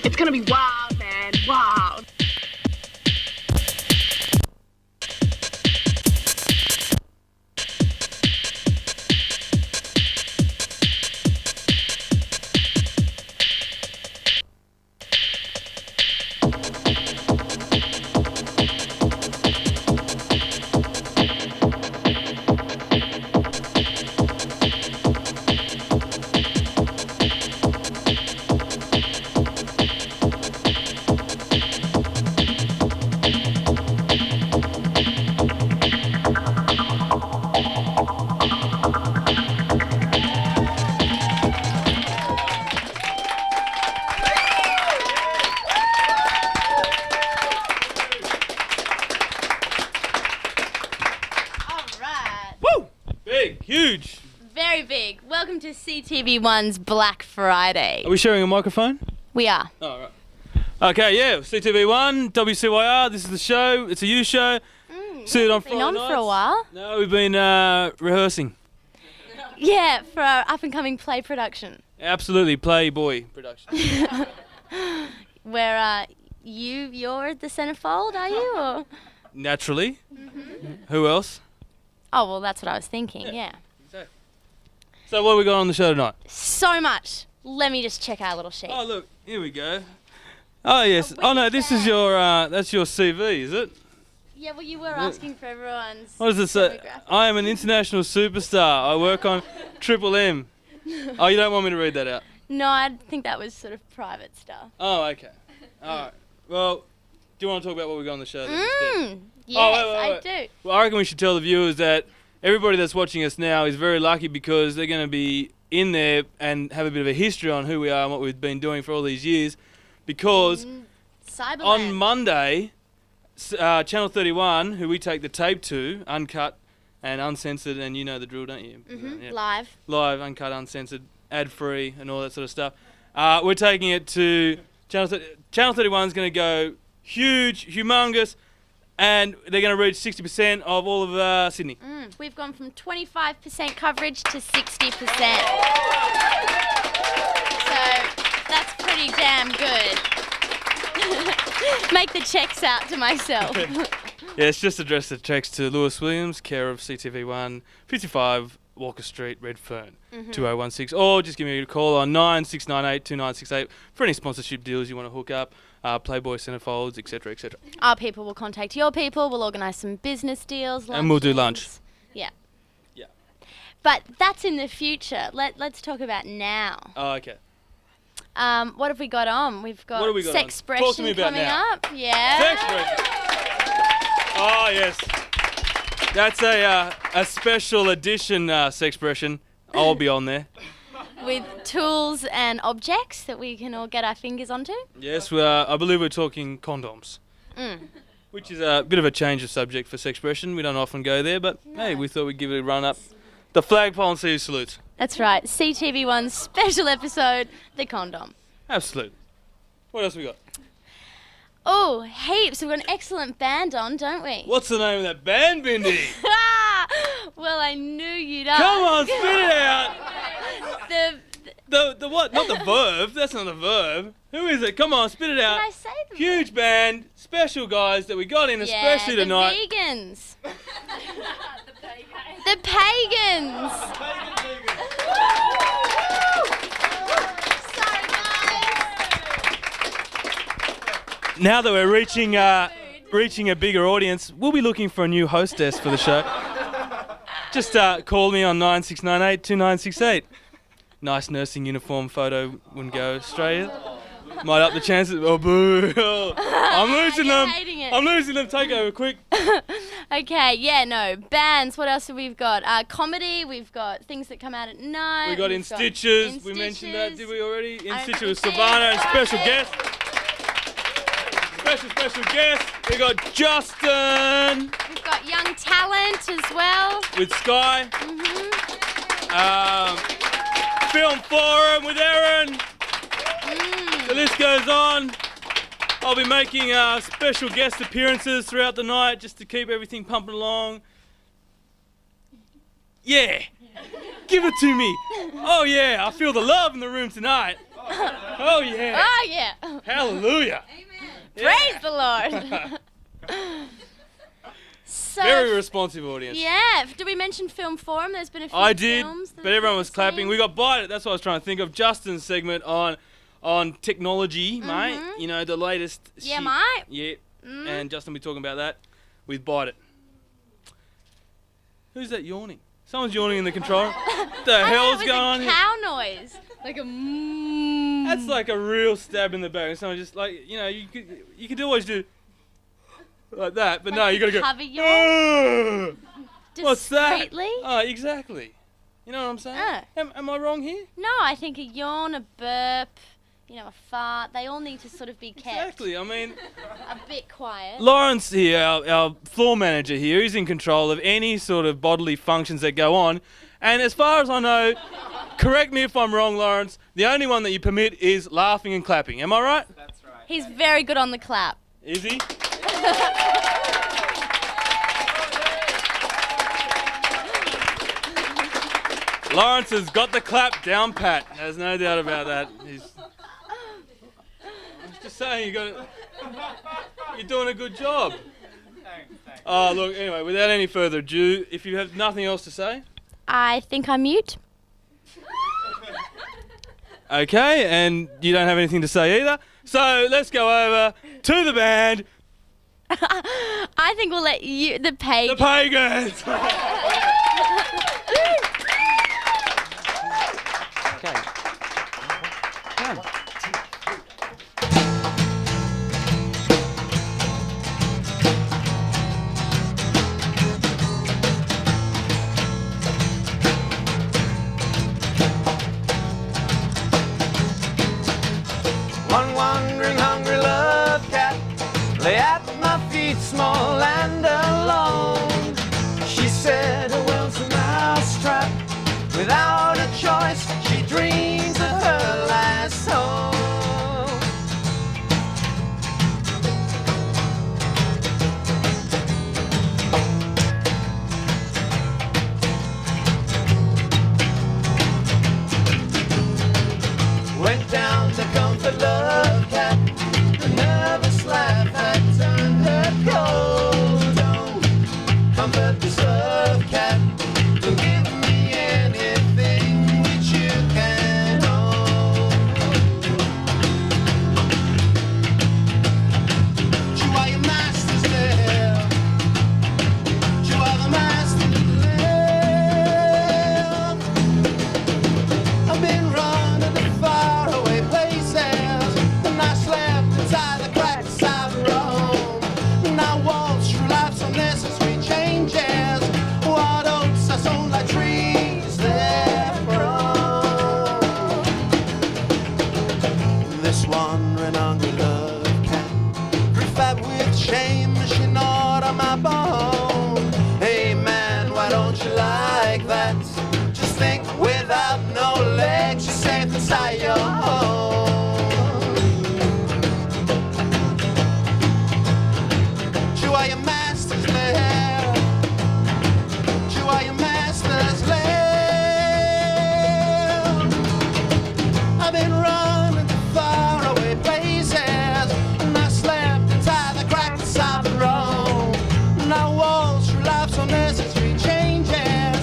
It's gonna be wild, man, wild. Huge. Very big. Welcome to CTV1's Black Friday. Are we sharing a microphone? We are. Oh, right. Okay, yeah, CTV1, WCYR, this is the show. It's a you show. See it on Friday Been on nights. for a while. No, we've been rehearsing. Yeah, for our up-and-coming play production. Absolutely, Playboy production. Where you're the centerfold, are you? Or? Naturally. Who else? Oh, well, that's what I was thinking, yeah. Exactly. So what have we got on the show tonight? So much. Let me just check our little sheet. Oh, look, here we go. Oh, yes. Oh, no, this is your, that's your CV, is it? Yeah, well, you were asking for everyone's What does it say? demographic. I am an international superstar. I work on Triple M. Oh, you don't want me to read that out? No, I think that was sort of private stuff. Oh, okay. All right. Well, do you want to talk about what we got on the show then instead? Yes, I do. Well, I reckon we should tell the viewers that everybody that's watching us now is very lucky because they're going to be in there and have a bit of a history on who we are and what we've been doing for all these years. Because Cyberland. on Monday, Channel 31, who we take the tape to, uncut and uncensored, and you know the drill, don't you? Yeah. Live. Live, uncut, uncensored, ad-free, and all that sort of stuff. We're taking it to Channel 31 is going to go huge, humongous, and they're going to reach 60% of all of Sydney. We've gone from 25% coverage to 60%. So that's pretty damn good. Make the checks out to myself. Yeah, it's just address the checks to Lewis Williams, care of CTV1, 55 Walker Street, Redfern, 2016. Or just give me a call on 9698-2968 for any sponsorship deals you want to hook up. Playboy centerfolds, etc., etc. Our people will contact your people. We'll organise some business deals. And we'll do lunch. Yeah. Yeah. But that's in the future. Let's talk about now. Oh, okay. What have we got on? We've got, What have we got on? Sexpression Talk to me about coming now. up. Yeah. Sexpression. Oh, yes. That's a special edition Sexpression. I'll be on there. With tools and objects that we can all get our fingers onto. Yes, I believe we're talking condoms. Which is a bit of a change of subject for Sexpression. We don't often go there, but hey, we thought we'd give it a run up. The flagpole and see who salutes. That's right. CTV1's special episode, The Condom. Absolutely. What else we got? Oh, heaps. We've got an excellent band on, don't we? What's the name of that band, Bindi? Well, I knew you'd ask. Come on, spit it out. The The what? Not the verb. That's not the verb. Who is it? Come on, spit it out. Did I say the Huge band, special guys that we got in especially tonight. The vegans. The Pagans. Sorry, guys. Now that we're reaching a bigger audience, we'll be looking for a new hostess for the show. Just call me on 9698-2968. Nice nursing uniform photo wouldn't go straight. Might up the chances. Oh, boo. I'm losing them. Hating it. I'm losing them. Take over quick. Okay, yeah, no. Bands, what else have we got? Comedy, we've got things that come out at night. We got In we've Stitches. In We mentioned that, did we already? In I Stitches don't with think Silvana and so. special guest. Special guest. We got Justin We've got Young Talent as well. with Sky. Film Forum with Aaron. The list goes on. I'll be making special guest appearances throughout the night just to keep everything pumping along. Yeah. Give it to me. Oh yeah, I feel the love in the room tonight. Oh, yeah. Oh, yeah. Hallelujah. Praise the Lord. So, Very responsive audience. yeah. Did we mention Film Forum? There's been a few I did, films. but everyone was clapping. We got Byte IT. That's what I was trying to think of. Justin's segment on technology, mate. You know, the latest Yeah, shit. mate. Yeah. Mm. And Justin will be talking about that with Byte IT. Who's that yawning? Someone's yawning in the control. What the hell's going on It was here? a cow noise. Like a mmm. That's like a real stab in the back. Someone just like, you know, you could always do like that, but Like no, you gotta go. cover your "Ugh." What's that? discreetly? Oh, exactly. You know what I'm saying? Am I wrong here? No, I think a yawn, a burp, you know, a fart, they all need to sort of be kept Exactly. I mean, a bit quiet. Lawrence here, our floor manager here, he's in control of any sort of bodily functions that go on. And as far as I know, correct me if I'm wrong, Lawrence, the only one that you permit is laughing and clapping. Am I right? That's right. He's very good on the clap. Is he? Lawrence has got the clap down pat. There's no doubt about that. I was just saying, you're doing a good job. Thanks. Oh, look, anyway, without any further ado, if you have nothing else to say. I think I'm mute. Okay, and you don't have anything to say either. So let's go over to the band, I think we'll let you, the page. the Pagans. Okay. Come. One wandering, hungry love cat lay at my feet, small and alone. She said, "Oh, well, it's a mousetrap." Without a choice, she dreams of her last home. Went down to comfort love cat. The nervous laugh had turned her cold. Don't comfort this love cat. Don't give me anything which you can hold. You are your master's there. You are the master's there. I've been running to faraway places, and I slept inside the cracks of Rome. And I walked through life's unnecessary changes. What oats are sown like trees that grow. This wandering hungry love cat grew fat with shame, she gnawed on my bone. Hey man, why don't you like that? Just think without no legs, you're safe inside your home. You are your master's lair. You are your master's lair. I've been running to faraway places, and I slept inside the cracks of the road. And I walked through life's unnecessary changes.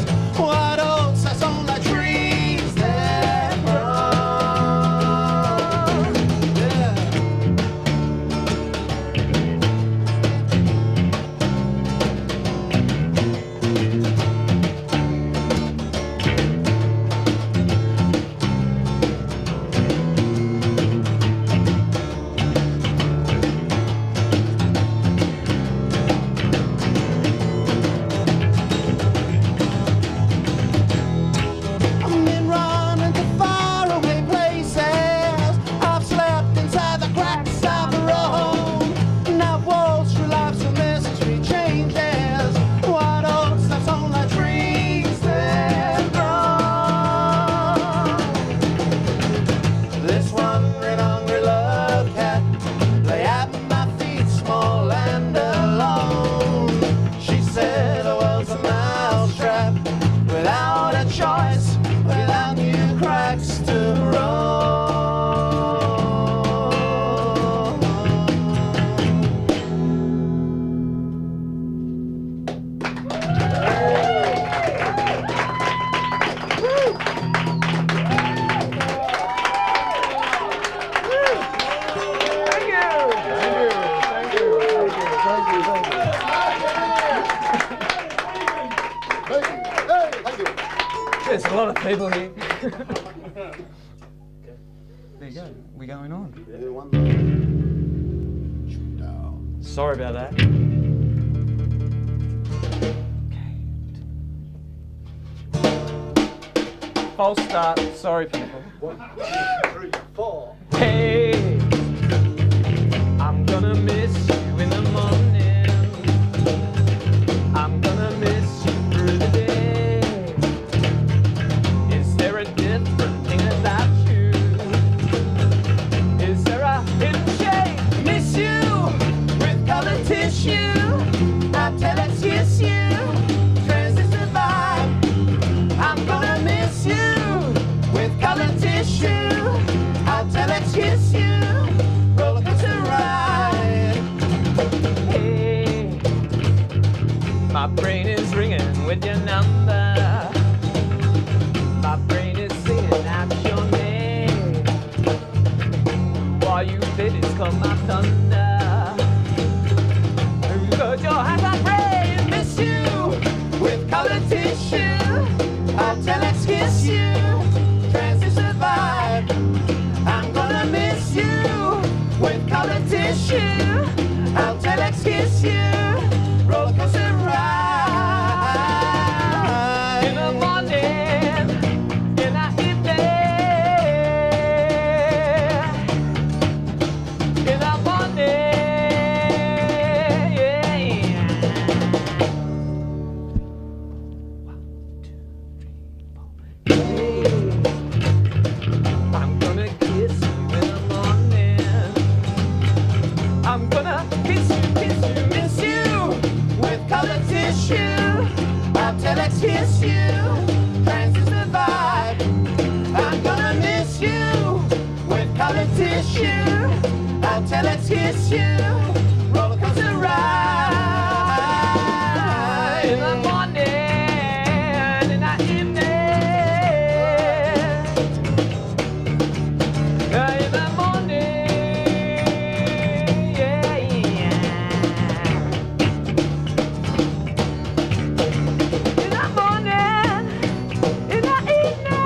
There's a lot of people here. There you go. We're going on. Sorry about that. Okay. False start. Sorry, people. 1, 2, 3, 4. Hey, I'm gonna miss you in the morning. I'm gonna miss you through the day. Is there a different thing about you? Is there a hidden shade? Miss you with colored tissue. I'll tell it, kiss you. Transistor vibe. I'm gonna miss you with colored tissue. I'll tell it, kiss you. Roller coaster ride. Hey, my brain is ringing with your number. My brain is singing out your name. While you babies come my thunder. Put your hands on brain, miss you with colored tissue. I'll tell it, kiss you. Transition vibe. I'm gonna miss you with colored tissue. I'll tell it, kiss you. Roller coaster ride. In the morning, in the evening, in the morning. I'm gonna kiss you in the morning. I'm gonna kiss you, miss you with colored tissue. I'll tell it, kiss you. Transistor vibe. I'm gonna miss you with colored tissue. I'll tell it, kiss you. Roller coaster ride. In the morning, in the evening. In the morning, yeah, yeah. In the morning, in the evening.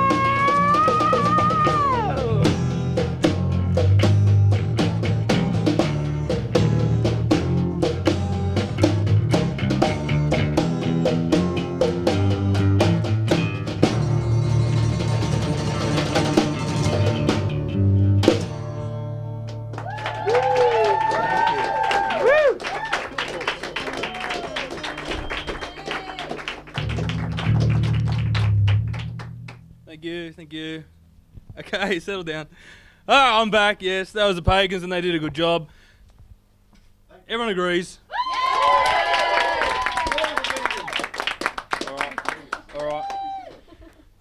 Thank you. Okay, settle down. All right, I'm back. Yes, that was the Pagans, and they did a good job. Everyone agrees. All right.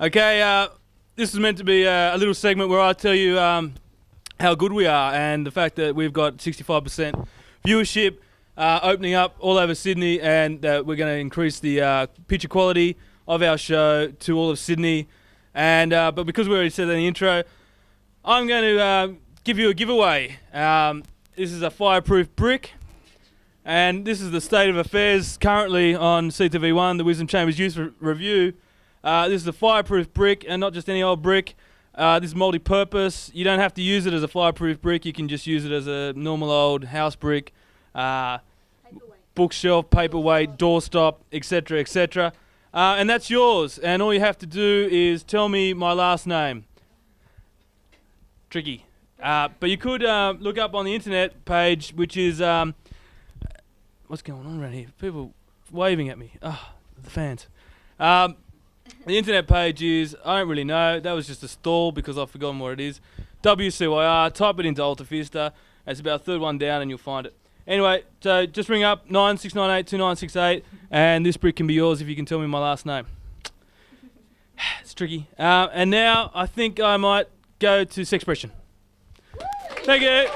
Okay, this is meant to be a little segment where I tell you how good we are, and the fact that we've got 65% viewership opening up all over Sydney, and that we're going to increase the picture quality of our show to all of Sydney. And but because we already said that in the intro, I'm going to give you a giveaway. This is a Fireproof Brick, and this is the state of affairs currently on CTV1, the Wisdom Chambers Youth Review. This is a Fireproof Brick, and not just any old brick. This is multi-purpose. You don't have to use it as a fireproof brick. You can just use it as a normal old house brick, bookshelf, paperweight, doorstop, etc., etc. And that's yours, and all you have to do is tell me my last name. Tricky. But you could look up on the internet page, which is... what's going on around here? People waving at me. Oh, the fans. The internet page is... I don't really know. That was just a stall because I've forgotten what it is. WCYR. Type it into Alta Vista. It's about third one down and you'll find it. Anyway, so just ring up 96982968, and this brick can be yours if you can tell me my last name. It's tricky. And now I think I might go to Sexpression. Thank you.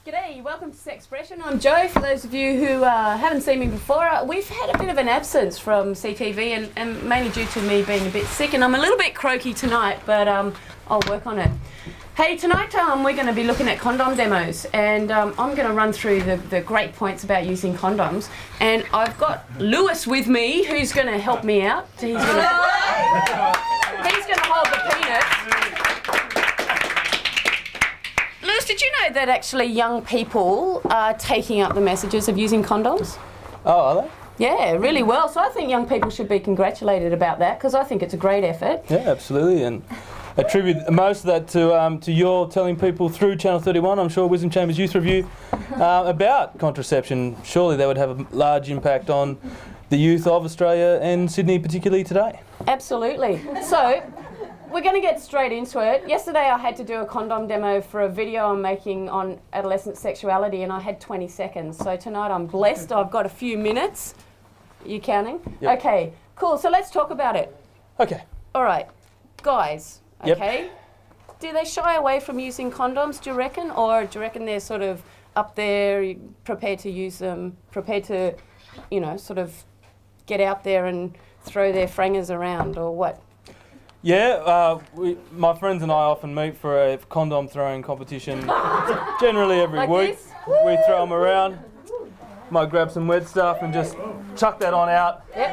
G'day, welcome to Sexpression. I'm Jo. For those of you who haven't seen me before, we've had a bit of an absence from CTV, and mainly due to me being a bit sick, and I'm a little bit croaky tonight, but I'll work on it. Hey, tonight we're going to be looking at condom demos, and I'm going to run through the great points about using condoms. And I've got Lewis with me, who's going to help me out. He's going to hold the penis. Lewis, did you know that actually young people are taking up the messages of using condoms? Oh, are they? Yeah, really well. So I think young people should be congratulated about that, because I think it's a great effort. Yeah, absolutely. And attribute most of that to your telling people through Channel 31, I'm sure, Wisdom Chambers Youth Review, about contraception. Surely that would have a large impact on the youth of Australia and Sydney particularly today. Absolutely. So we're going to get straight into it. Yesterday I had to do a condom demo for a video I'm making on adolescent sexuality, and I had 20 seconds. So tonight I'm blessed. I've got a few minutes. Are you counting? Yep. Okay, cool. So let's talk about it. Okay. All right, guys. Yep. Okay. Do they shy away from using condoms, do you reckon? Or do you reckon they're sort of up there, prepared to use them, prepared to, you know, sort of get out there and throw their frangers around, or what? Yeah, my friends and I often meet for a condom throwing competition, generally every Like week. this? We throw them around, might grab some wet stuff and just chuck that on out. Yep.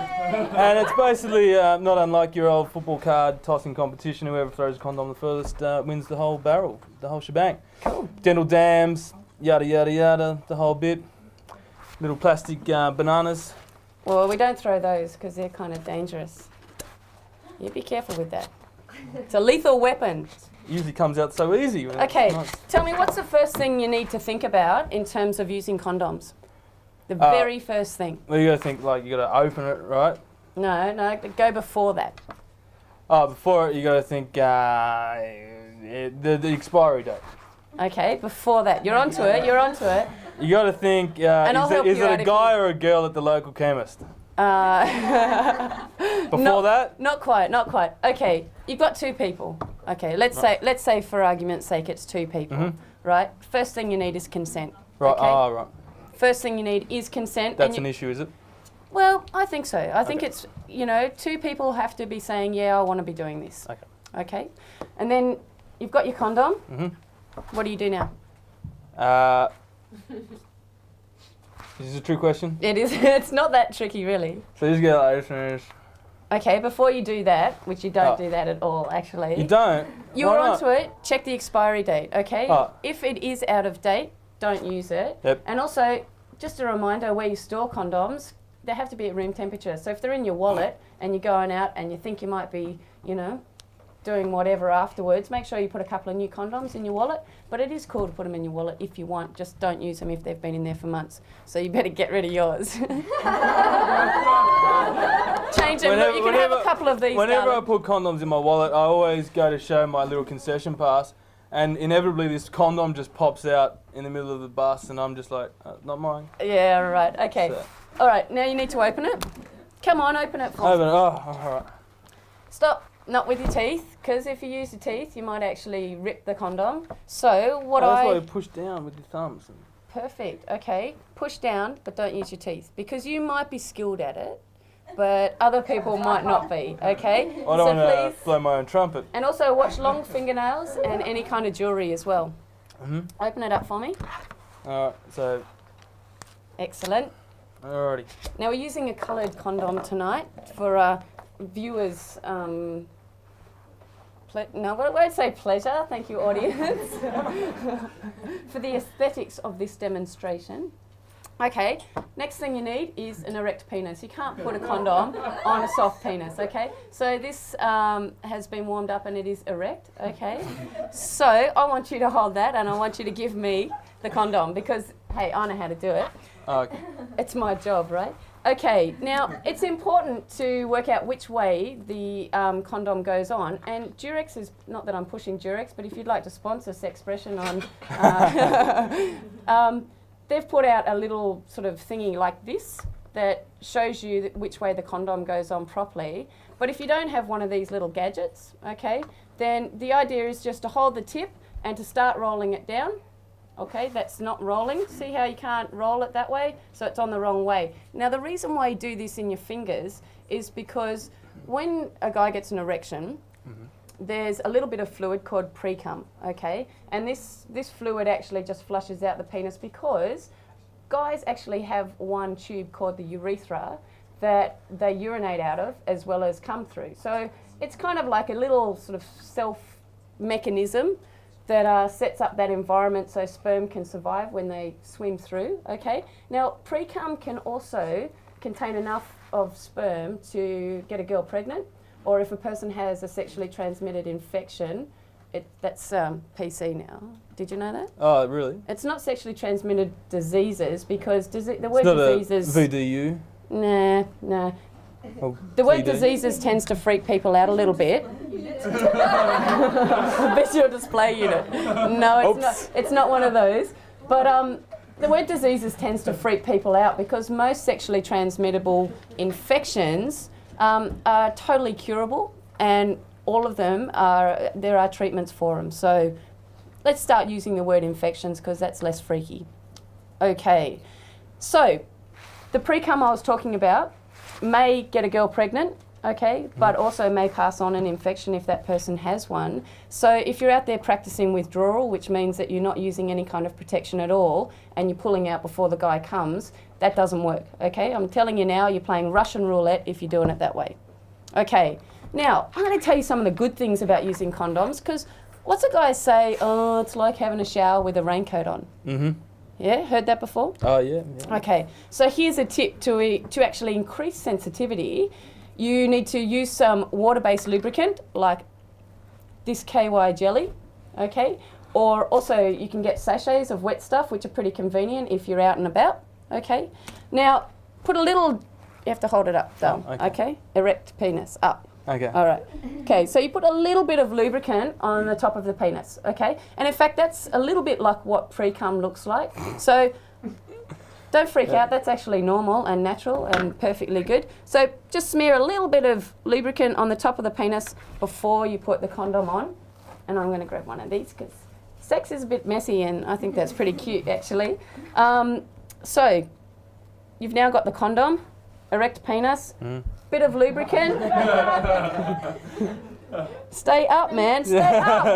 And it's basically not unlike your old football card tossing competition. Whoever throws a condom the furthest wins the whole barrel, the whole shebang. Cool. Dental dams, yada yada yada, the whole bit. Little plastic bananas. Well, we don't throw those because they're kind of dangerous. You be careful with that. It's a lethal weapon. Usually comes out so easy. When it's Okay, nice. tell me, what's the first thing you need to think about in terms of using condoms? The very first thing. Well, you got to think like you got to open it, right? No, go before that. Oh, before it, you got to think the expiry date. Okay, before that. You're onto it. You got to think, I'll help is you it out a if guy or a girl at the local chemist? Before that? Not quite. Okay, you've got two people. Okay, let's say for argument's sake it's two people, right? First thing you need is consent. Right, Okay? right. First thing you need is consent. That's an issue, is it? Well, I think so. I think it's, you know, two people have to be saying, yeah, I want to be doing this. Okay. Okay? And then you've got your condom. What do you do now? Is this a true question? It is. It's not that tricky, really. So you just go like this. Okay, before you do that, which you don't do that at all, actually. You don't? You're Why not? onto it. Check the expiry date, okay? Oh. If it is out of date, don't use it. Yep. And also, just a reminder, where you store condoms, they have to be at room temperature. So if they're in your wallet and you're going out and you think you might be, you know, doing whatever afterwards, make sure you put a couple of new condoms in your wallet. But it is cool to put them in your wallet if you want. Just don't use them if they've been in there for months. So you better get rid of yours. Change them. Look, you can have a couple of these. Whenever I darling. put condoms in my wallet, I always go to show my little concession pass, and inevitably this condom just pops out in the middle of the bus, and I'm just like, not mine. Yeah, right. Okay. So. All right, now you need to open it. Come on, open it for me. Open it. Oh, all right. Stop. Not with your teeth, because if you use your teeth, you might actually rip the condom. So what That's why you push down with your thumbs. Perfect. Okay. Push down, but don't use your teeth, because you might be skilled at it, but other people might not be. Okay. I don't want to blow my own trumpet. And also watch long fingernails and any kind of jewellery as well. Open it up for me. All right. So. Excellent. Alrighty. Now we're using a coloured condom tonight for viewers. No, I won't say pleasure. Thank you, audience. For the aesthetics of this demonstration. Okay, next thing you need is an erect penis. You can't put a condom on a soft penis, okay? So this has been warmed up and it is erect, okay? So I want you to hold that and I want you to give me the condom because, hey, I know how to do it. Okay. It's my job, right? Okay, now it's important to work out which way the condom goes on, and Durex is, not that I'm pushing Durex, but if you'd like to sponsor Sexpression on, they've put out a little sort of thingy like this that shows you which way the condom goes on properly. But if you don't have one of these little gadgets, okay, then the idea is just to hold the tip and to start rolling it down. Okay, that's not rolling. See how you can't roll it that way? So it's on the wrong way. Now the reason why you do this in your fingers is because when a guy gets an erection, there's a little bit of fluid called pre-cum, okay? And this fluid actually just flushes out the penis because guys actually have one tube called the urethra that they urinate out of as well as come through. So it's kind of like a little sort of self-mechanism that sets up that environment so sperm can survive when they swim through, okay? Now, pre-cum can also contain enough of sperm to get a girl pregnant, or if a person has a sexually transmitted infection, that's PC now. Did you know that? Oh, really? It's not sexually transmitted diseases because the word It's not diseases... a VDU? Nah. Oh, The word TD? diseases tends to freak people out a little bit. Visual display unit. No, it's not one of those. But the word diseases tends to freak people out because most sexually transmittable infections are totally curable, and all of them there are treatments for them. So let's start using the word infections because that's less freaky. Okay, so the pre-cum I was talking about may get a girl pregnant, okay, but also may pass on an infection if that person has one. So if you're out there practicing withdrawal, which means that you're not using any kind of protection at all and you're pulling out before the guy comes, that doesn't work, okay? I'm telling you now, you're playing Russian roulette if you're doing it that way. Okay, now I'm going to tell you some of the good things about using condoms because lots of guys say, oh, it's like having a shower with a raincoat on. Mm-hmm. Yeah, heard that before? Oh, yeah. Okay, so here's a tip to actually increase sensitivity. You need to use some water-based lubricant like this KY jelly, okay? Or also you can get sachets of wet stuff, which are pretty convenient if you're out and about, okay? Now, put a little, you have to hold it up though, okay? Erect penis, up. Okay. All right. Okay, so you put a little bit of lubricant on the top of the penis, okay? And in fact, that's a little bit like what pre-cum looks like. So don't freak out, that's actually normal and natural and perfectly good. So just smear a little bit of lubricant on the top of the penis before you put the condom on. And I'm going to grab one of these because sex is a bit messy and I think that's pretty cute actually. So you've now got the condom, erect penis, bit of lubricant. Stay up, man, stay up.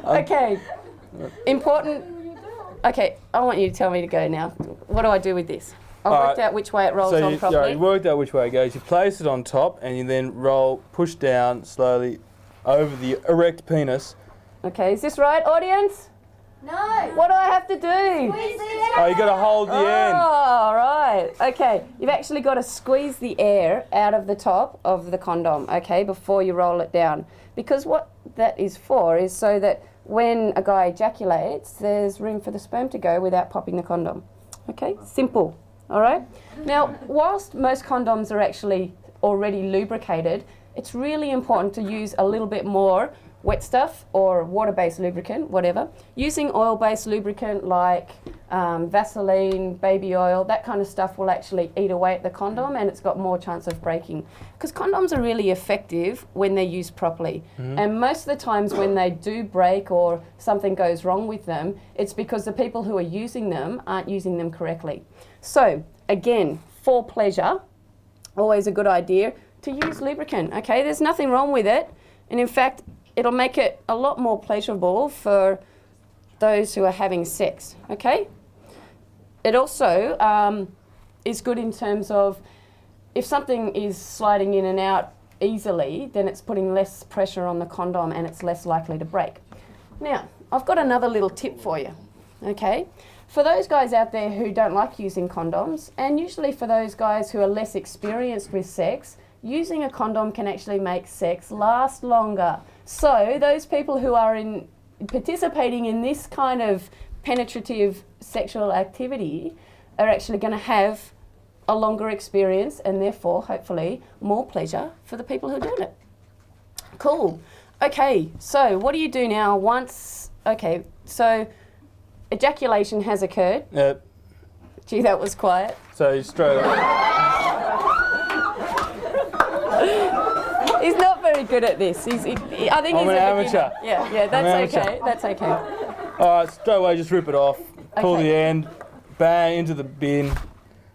Okay, important. Okay, I want you to tell me to go now. What do I do with this? I've worked out which way it rolls on properly. Yeah, you worked out which way it goes. You place it on top and you then push down slowly over the erect penis. Okay, is this right, audience? No. What do I have to do? Oh, you got to hold the end. Oh, right. Okay, you've actually got to squeeze the air out of the top of the condom, okay, before you roll it down. Because what that is for is so that when a guy ejaculates, there's room for the sperm to go without popping the condom. Okay, simple, all right? Now, whilst most condoms are actually already lubricated, it's really important to use a little bit more wet stuff or water-based lubricant, whatever. Using oil-based lubricant like Vaseline, baby oil, that kind of stuff will actually eat away at the condom and it's got more chance of breaking. Because condoms are really effective when they're used properly. And most of the times when they do break or something goes wrong with them, it's because the people who are using them aren't using them correctly. So, again, for pleasure, always a good idea to use lubricant, okay? There's nothing wrong with it. And in fact, it'll make it a lot more pleasurable for those who are having sex, okay? It also is good in terms of if something is sliding in and out easily, then it's putting less pressure on the condom and it's less likely to break. Now, I've got another little tip for you, okay? For those guys out there who don't like using condoms, and usually for those guys who are less experienced with sex, using a condom can actually make sex last longer. So those people who are participating in this kind of penetrative sexual activity are actually going to have a longer experience and therefore, hopefully, more pleasure for the people who are doing it. Cool. Okay, so what do you do now once... Okay, so ejaculation has occurred. Yep. Gee, that was quiet. So you straight away... He's not very good at this. I think he's I'm an amateur. Yeah, that's okay. That's okay. All right, straight away, just rip it off. Pull the end, bang into the bin.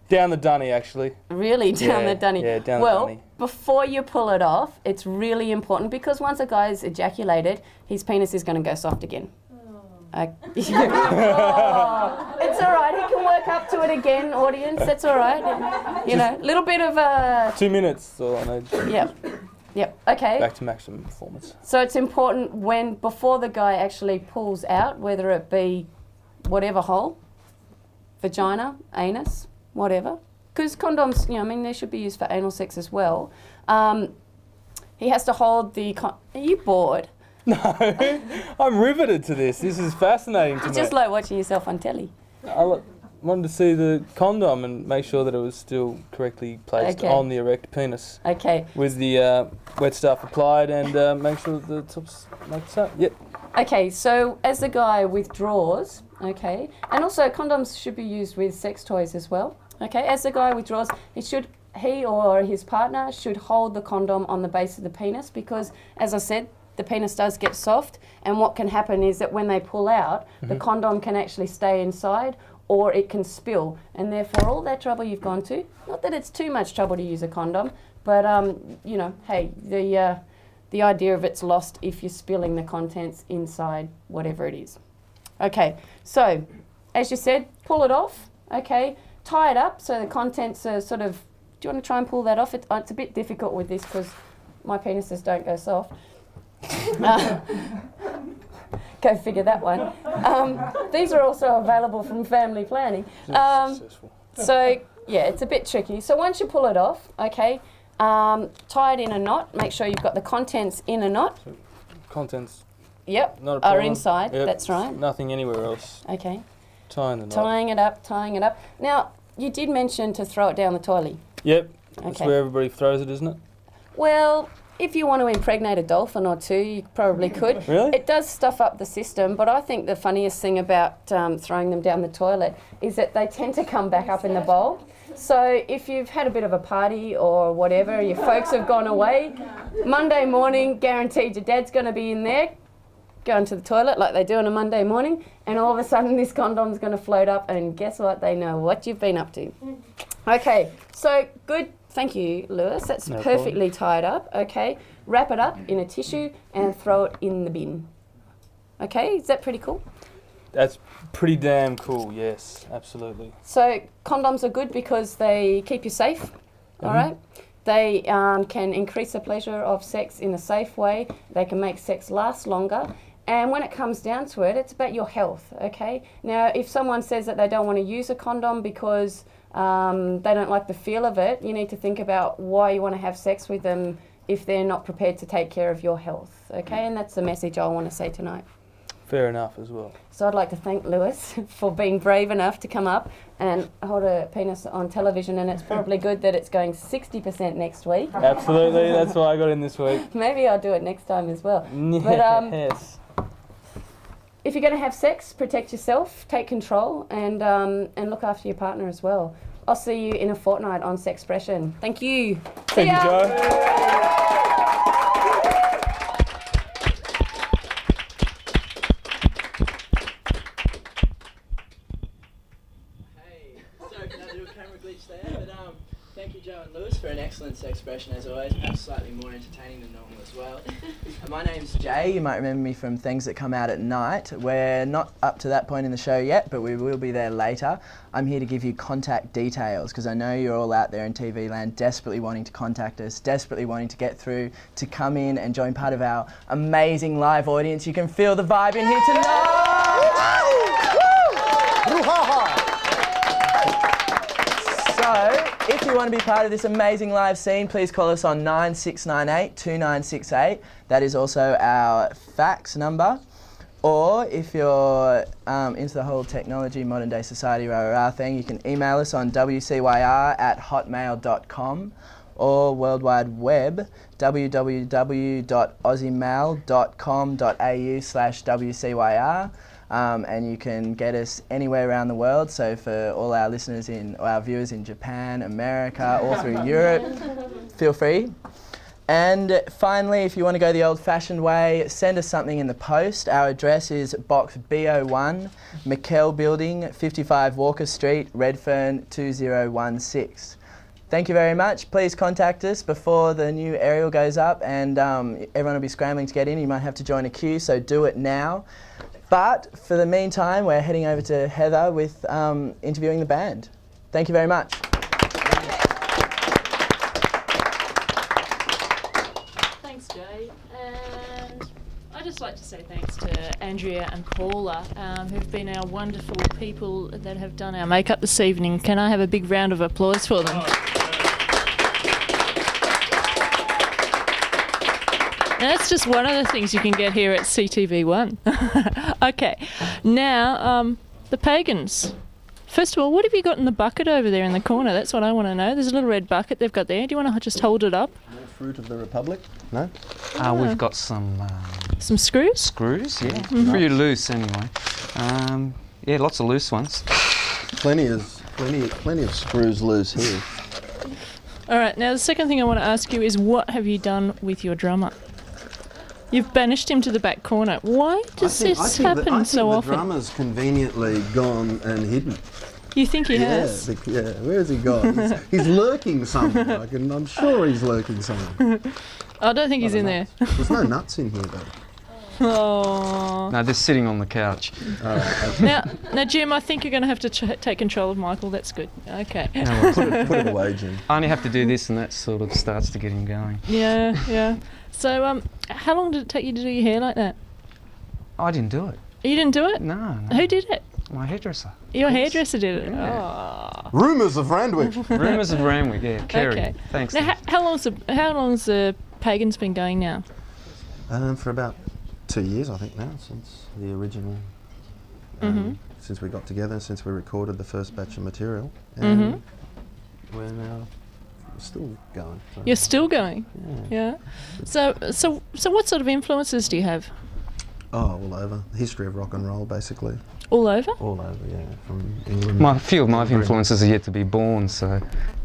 Down the dunny, actually. Really down Yeah, the dunny. yeah, down the well, dunny. before you pull it off, it's really important because once a guy's ejaculated, his penis is going to go soft again. Oh, it's all right. He can work up to it again, audience. That's all right. You know, a little bit of a... 2 minutes, that's all I need. Yep. Okay. Back to maximum performance. So it's important before the guy actually pulls out, whether it be whatever hole, vagina, anus, whatever. Because condoms, they should be used for anal sex as well. He has to hold the... Are you bored? No, I'm riveted to this. This is fascinating to me. It's just like watching yourself on telly. I wanted to see the condom and make sure that it was still correctly placed on the erect penis. Okay. With the wet stuff applied and make sure that the top's like so. Yep. Okay, so as the guy withdraws, okay, and also condoms should be used with sex toys as well. Okay, as the guy withdraws, he or his partner should hold the condom on the base of the penis because, as I said, the penis does get soft, and what can happen is that when they pull out, the condom can actually stay inside or it can spill, and therefore all that trouble you've gone to, not that it's too much trouble to use a condom, but hey, the idea of it's lost if you're spilling the contents inside whatever it is. Okay, so as you said, pull it off, okay, tie it up so the contents are sort of, do you want to try and pull that off? It's a bit difficult with this because my penises don't go soft. Go figure that one. These are also available from Family Planning. So yeah, it's a bit tricky. So once you pull it off, okay, tie it in a knot. Make sure you've got the contents in a knot. So contents. Yep, not a problem. are inside. Yep. That's right. Nothing anywhere else. Okay. Tying the knot. Tying it up. Now you did mention to throw it down the toilet. Yep. That's where everybody throws it, isn't it? Well, if you want to impregnate a dolphin or two, you probably could. Really? It does stuff up the system, but I think the funniest thing about throwing them down the toilet is that they tend to come back up in the bowl. So if you've had a bit of a party or whatever, your folks have gone away, Monday morning, guaranteed your dad's going to be in there, going to the toilet like they do on a Monday morning, and all of a sudden this condom's going to float up, and guess what? They know what you've been up to. Okay, so good. Thank you, Lewis. That's no perfectly tied up. Okay, wrap it up in a tissue and throw it in the bin. Okay, is that pretty cool? That's pretty damn cool, yes, absolutely. So condoms are good because they keep you safe, all right? They can increase the pleasure of sex in a safe way. They can make sex last longer. And when it comes down to it, it's about your health, okay? Now, if someone says that they don't want to use a condom because they don't like the feel of it, you need to think about why you want to have sex with them if they're not prepared to take care of your health, okay? And that's the message I want to say tonight. Fair enough as well. So I'd like to thank Lewis for being brave enough to come up and hold a penis on television, and it's probably good that it's going 60% next week. Absolutely, that's why I got in this week. Maybe I'll do it next time as well. Yes. If you're going to have sex, protect yourself, take control, and look after your partner as well. I'll see you in a fortnight on Sexpression. Thank you. Thank you, Jo. Thank you, Jo and Lewis, for an excellent Sexpression as always, perhaps slightly more entertaining than normal as well. My name's Jay, you might remember me from Things That Come Out at Night. We're not up to that point in the show yet, but we will be there later. I'm here to give you contact details, because I know you're all out there in TV land desperately wanting to contact us, desperately wanting to get through, to come in and join part of our amazing live audience. You can feel the vibe in here tonight! So, if you want to be part of this amazing live scene, please call us on 9698 2968. That is also our fax number. Or if you're into the whole technology, modern day society, rah thing, you can email us on wcyr@hotmail.com or World Wide Web, www.aussiemail.com.au/WCYR. And you can get us anywhere around the world. So for all our listeners or our viewers in Japan, America, all through Europe, feel free. And finally, if you want to go the old-fashioned way, send us something in the post. Our address is Box B01, McKell Building, 55 Walker Street, Redfern 2016. Thank you very much. Please contact us before the new aerial goes up, and everyone will be scrambling to get in. You might have to join a queue, so do it now. But for the meantime, we're heading over to Heather with interviewing the band. Thank you very much. Thanks, Jay. And I'd just like to say thanks to Andrea and Paula, who've been our wonderful people that have done our makeup this evening. Can I have a big round of applause for them? Now, that's just one of the things you can get here at CTV1. Okay, now the Pagans. First of all, what have you got in the bucket over there in the corner? That's what I want to know. There's a little red bucket they've got there. Do you want to just hold it up? Fruit of the Republic? No? We've got some screws? Screws, yeah. Pretty loose anyway. Yeah, lots of loose ones. Plenty of screws loose here. All right, now the second thing I want to ask you is, what have you done with your drummer? You've banished him to the back corner. Why does this happen so often? The drummer's conveniently gone and hidden. You think he has? Yeah, where's he gone? He's lurking somewhere. I'm sure he's lurking somewhere. I don't think he's in there. There's no nuts in here, though. Oh. No, they're sitting on the couch. Now, Jim, I think you're going to have to take control of Michael. That's good. Okay. No, put it away, Jim. I only have to do this, and that sort of starts to get him going. Yeah. So, how long did it take you to do your hair like that? I didn't do it. You didn't do it? No. Who did it? My hairdresser. Your hairdresser did it? Yeah. Oh. Rumours of Randwick. Rumours of Randwick, yeah. Kerry. Okay. Thanks. Now, how long's the Pagans been going now? For about 2 years, I think now, since the original, since we got together, since we recorded the first batch of material, and we're now still going. So. You're still going? Yeah. So what sort of influences do you have? Oh, all over. The history of rock and roll, basically. All over? All over, yeah. From England. A few of my influences are yet to be born, so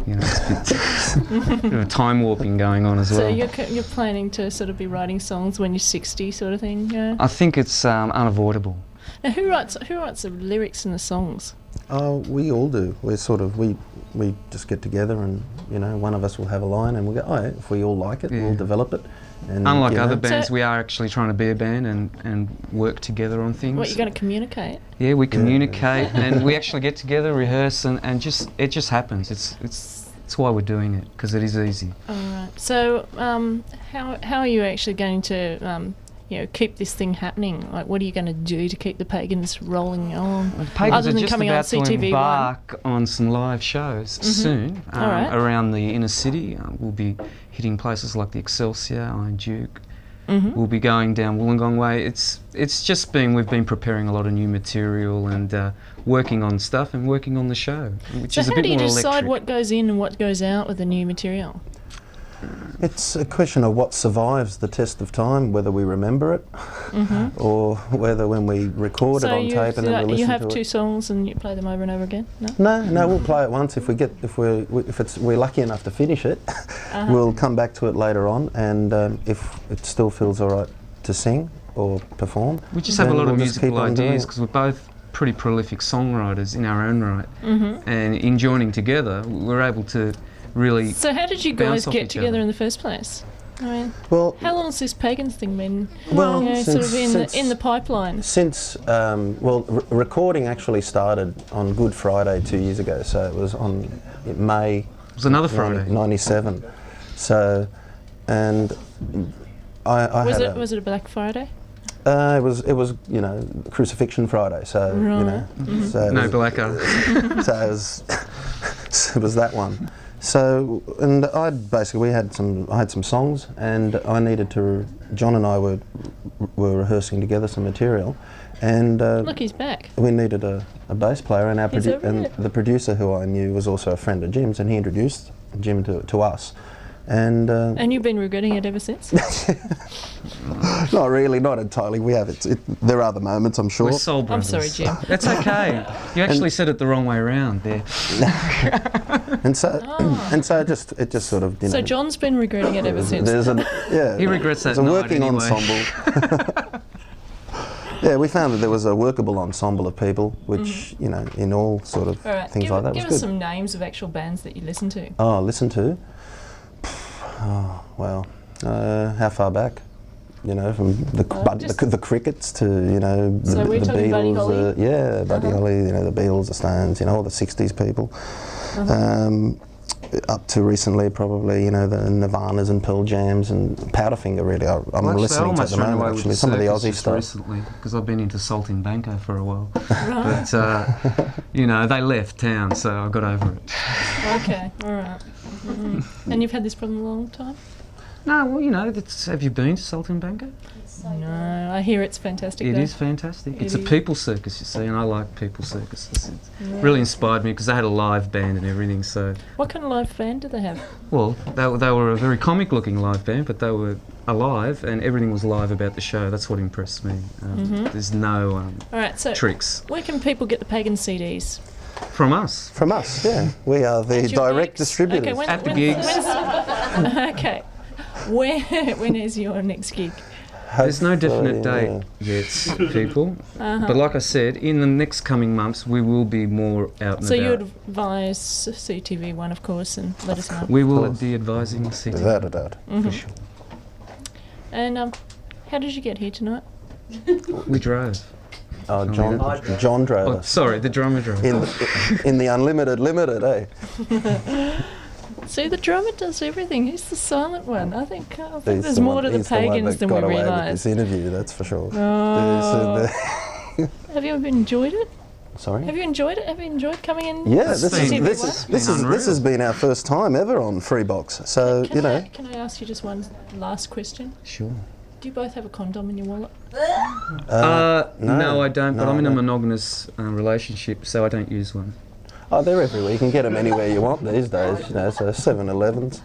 it's a bit of time warping going on as well. So you're planning to sort of be writing songs when you're 60, sort of thing, yeah? I think it's unavoidable. Now, who writes the lyrics and the songs? Oh, we all do. We're sort of we just get together and one of us will have a line and we'll go, oh, if we all like it, we'll develop it. And, unlike other bands, we are actually trying to be a band and work together on things. What, you're going to communicate? Yeah, we communicate and we actually get together, rehearse, and it just happens. It's why we're doing it, because it is easy. All right. So how are you actually going to keep this thing happening? Like, what are you going to do to keep the Pagans rolling on? Well, the Pagans other are than just coming on about to CTV1? embark on some live shows soon around the inner city. We'll be hitting places like the Excelsior, Iron Duke. We'll be going down Wollongong Way. It's just we've been preparing a lot of new material and working on stuff and working on the show, which is a bit more electric. So how do you decide what goes in and what goes out with the new material? It's a question of what survives the test of time, whether we remember it or whether when we record it on tape and then we listen to it. You have two songs and you play them over and over again? No, we'll play it once. If we're lucky enough to finish it, we'll come back to it later on, and if it still feels all right to sing or perform. We just have a lot of musical ideas because we're both pretty prolific songwriters in our own right, and in joining together, we're able to really. So how did you guys get together in the first place? I mean, how long has this Pagans thing been? Sort of in the pipeline. Since recording actually started on Good Friday 2 years ago, so it was on May. It was another Friday. 97. So, and I was it a Black Friday? It was Crucifixion Friday. So so no blacker. So it was that one. So, and I had some songs, and I needed to. John and I were rehearsing together some material, and look, he's back. We needed a bass player, and and the producer who I knew was also a friend of Jim's, and he introduced Jim to us. And you've been regretting it ever since? Not really, not entirely. We have there are the moments, I'm sure. We're soul brothers. I'm sorry, Jim. That's okay. You actually said it the wrong way around there. And so, it just sort of, So John's been regretting it ever since. He regrets that there's a night working anyway. ensemble. Yeah, we found that there was a workable ensemble of people, which, in all sort of things like that was Give good. us some names of actual bands that you listen to. Oh, listen to? Oh, well, how far back? From the Crickets to, So we're the talking Buddy Holly? Beatles. Buddy Holly, the Beatles, the Stones, all the 60s people. Up to recently, probably, the Nirvanas and Pearl Jams and Powderfinger, really. I'm listening to at the moment, actually. Some of the Aussie stuff. Recently, because I've been into Saltimbanco for a while. But, they left town, so I got over it. Okay, all right. And you've had this problem a long time? No, well, have you been to Saltimbanco? No, I hear it's fantastic. It is fantastic. It's a people circus, you see, and I like people circuses. It really inspired me because they had a live band and everything. So, what kind of live band do they have? Well, they were a very comic-looking live band, but they were alive, and everything was live about the show. That's what impressed me. There's no all right, so tricks. Where can people get the Pagan CDs? From us, yeah. We are the direct distributors. Okay, at the gigs. Okay. When is your next gig? There's no definite date yet, people. But like I said, in the next coming months, we will be more out and about. So you advise CTV1, of course, and let us know. We will be advising CTV. Without a doubt, for sure. And how did you get here tonight? We drove. Oh, John drove us. Sorry, the drummer drove. In the unlimited limited, eh? See, the drummer does everything. He's the silent one. I think there's more to the Pagans than we realise. This interview, that's for sure. Oh. Have you enjoyed it? Sorry? Have you enjoyed it? Have you enjoyed coming in? Yeah, this has been our first time ever on Freebox. So, Can I ask you just one last question? Sure. Do you both have a condom in your wallet? No, I don't, but I'm in a monogamous relationship, so I don't use one. Oh, they're everywhere. You can get them anywhere you want these days, so 7-Elevens.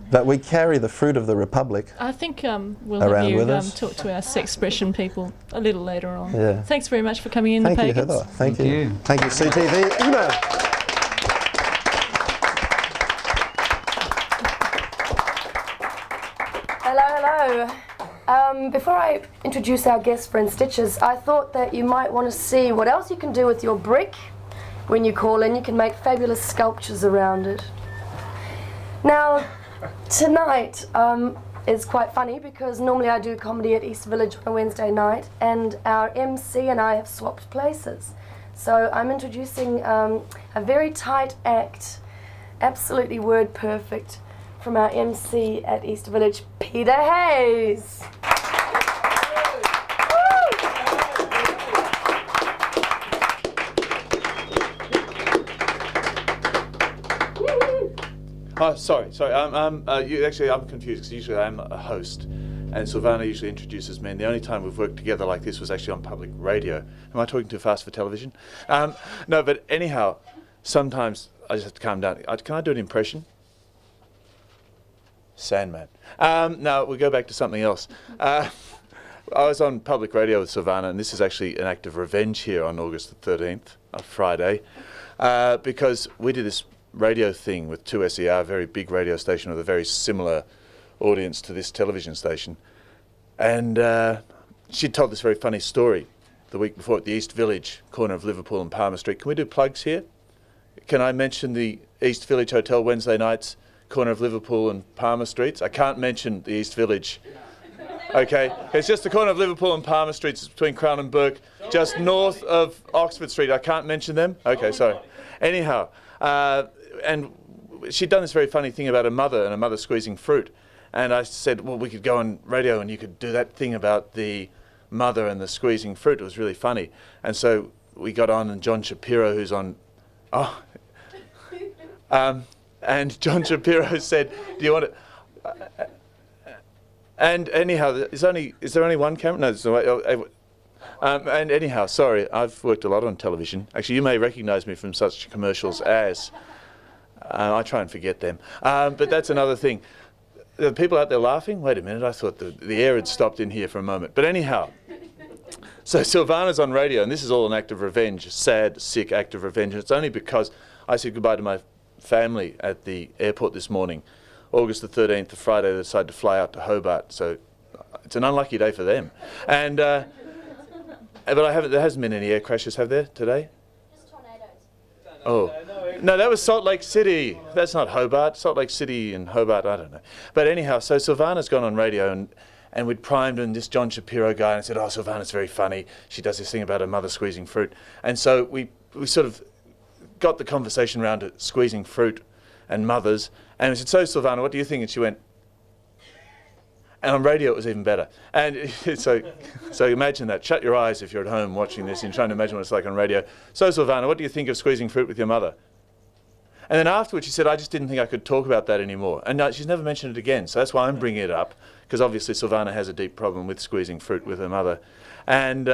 But we carry the fruit of the Republic. I think we'll have you talk to our Sexpression people a little later on. Yeah. Thanks very much for coming in, Thank the you, Pagans. Heather. Thank you. Thank you, CTV. Email. Hello. Before I introduce our guest friend Stitches, I thought that you might want to see what else you can do with your brick. When you call in, you can make fabulous sculptures around it. Now, tonight is quite funny because normally I do comedy at East Village on a Wednesday night, and our MC and I have swapped places. So I'm introducing a very tight act, absolutely word perfect, from our MC at East Village, Peter Hayes. Oh, sorry. I'm confused because usually I'm a host, and Silvana usually introduces me. And the only time we've worked together like this was actually on public radio. Am I talking too fast for television? No, but anyhow, sometimes I just have to calm down. Can I do an impression? Sandman. No, we'll go back to something else. I was on public radio with Silvana, and this is actually an act of revenge here on August the 13th, a Friday, because we did this radio thing with 2SER, a very big radio station with a very similar audience to this television station. And she told this very funny story the week before at the East Village, corner of Liverpool and Palmer Street. Can we do plugs here? Can I mention the East Village Hotel Wednesday nights, corner of Liverpool and Palmer Streets? I can't mention the East Village. Okay, it's just the corner of Liverpool and Palmer Streets between Crown and Burke, just north of Oxford Street. I can't mention them? Okay, sorry. Anyhow, and she'd done this very funny thing about a mother squeezing fruit. And I said, well, we could go on radio and you could do that thing about the mother and the squeezing fruit. It was really funny. And so we got on, and John Shapiro, who's on... and John Shapiro said, do you want to... and anyhow, is there only one camera? No, there's no... and anyhow, sorry, I've worked a lot on television. Actually, you may recognise me from such commercials as... I try and forget them. But that's another thing. The people out there laughing? Wait a minute, I thought the air had stopped in here for a moment. But anyhow, so Silvana's on radio, and this is all an act of revenge, sad, sick act of revenge. And it's only because I said goodbye to my family at the airport this morning. August the 13th, the Friday, they decided to fly out to Hobart, so it's an unlucky day for them. And but there hasn't been any air crashes, have there, today? Just tornadoes. Oh, no, that was Salt Lake City. That's not Hobart. Salt Lake City and Hobart, I don't know. But anyhow, so Silvana's gone on radio and we'd primed and this John Shapiro guy and said, oh, Silvana's very funny. She does this thing about her mother squeezing fruit. And so we sort of got the conversation around to squeezing fruit and mothers. And we said, so Silvana, what do you think? And she went, and on radio it was even better. And so imagine that. Shut your eyes if you're at home watching this and trying to imagine what it's like on radio. So Silvana, what do you think of squeezing fruit with your mother? And then afterwards she said, I just didn't think I could talk about that anymore. And she's never mentioned it again. So that's why I'm bringing it up, because obviously Silvana has a deep problem with squeezing fruit with her mother. And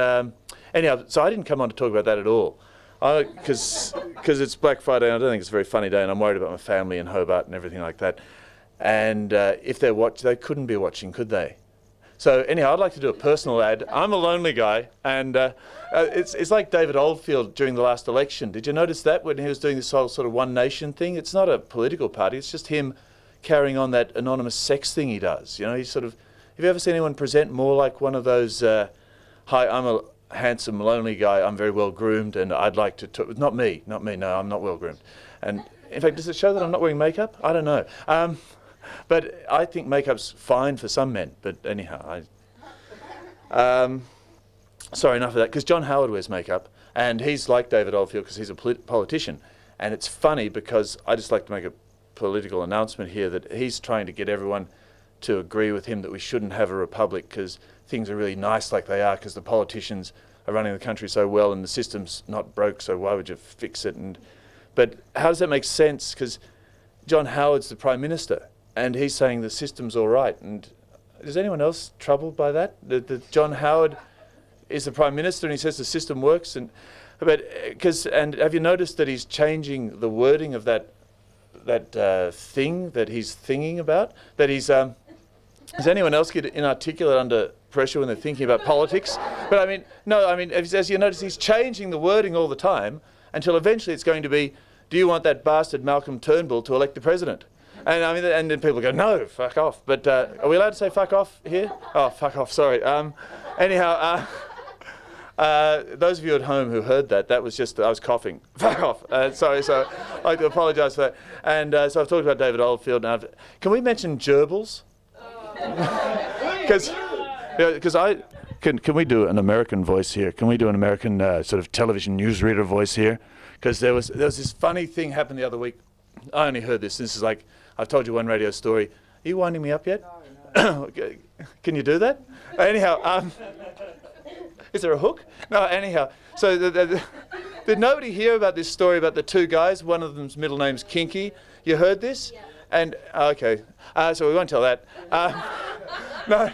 anyhow, so I didn't come on to talk about that at all. Because it's Black Friday and I don't think it's a very funny day and I'm worried about my family in Hobart and everything like that. And if they're watching, they couldn't be watching, could they? So anyhow, I'd like to do a personal ad. I'm a lonely guy, and it's like David Oldfield during the last election. Did you notice that when he was doing this whole sort of One Nation thing? It's not a political party, it's just him carrying on that anonymous sex thing he does. You know, he's sort of, have you ever seen anyone present more like one of those, hi, I'm a handsome, lonely guy, I'm very well groomed, and I'd like to talk, not me, no, I'm not well groomed. And in fact, does it show that I'm not wearing makeup? I don't know. But I think makeup's fine for some men, but anyhow, sorry, enough of that, because John Howard wears makeup, and he's like David Oldfield because he's a politician, and it's funny because I just like to make a political announcement here that he's trying to get everyone to agree with him that we shouldn't have a republic because things are really nice like they are because the politicians are running the country so well and the system's not broke, so why would you fix it? But how does that make sense? Because John Howard's the Prime Minister and he's saying the system's all right. And is anyone else troubled by that? That John Howard is the Prime Minister and he says the system works? And have you noticed that he's changing the wording of that thing that he's thinking about? That he's does anyone else get inarticulate under pressure when they're thinking about politics? But I mean, no, I mean, as you notice, he's changing the wording all the time until eventually it's going to be, do you want that bastard Malcolm Turnbull to elect the president? And I mean, and then people go, no, fuck off. But are we allowed to say fuck off here? Oh, fuck off, sorry. Anyhow, those of you at home who heard that was just, I was coughing. Fuck off. Sorry, so I'd like to apologise for that. And so I've talked about David Oldfield now. Can we mention gerbils? Because can we do an American voice here? Can we do an American sort of television newsreader voice here? Because there was this funny thing happened the other week. I only heard this. This is like, I've told you one radio story. Are you winding me up yet? No. Can you do that? Anyhow, is there a hook? No, anyhow. So did nobody hear about this story about the two guys? One of them's middle name's Kinky. You heard this? Yeah. And okay, so we won't tell that. No,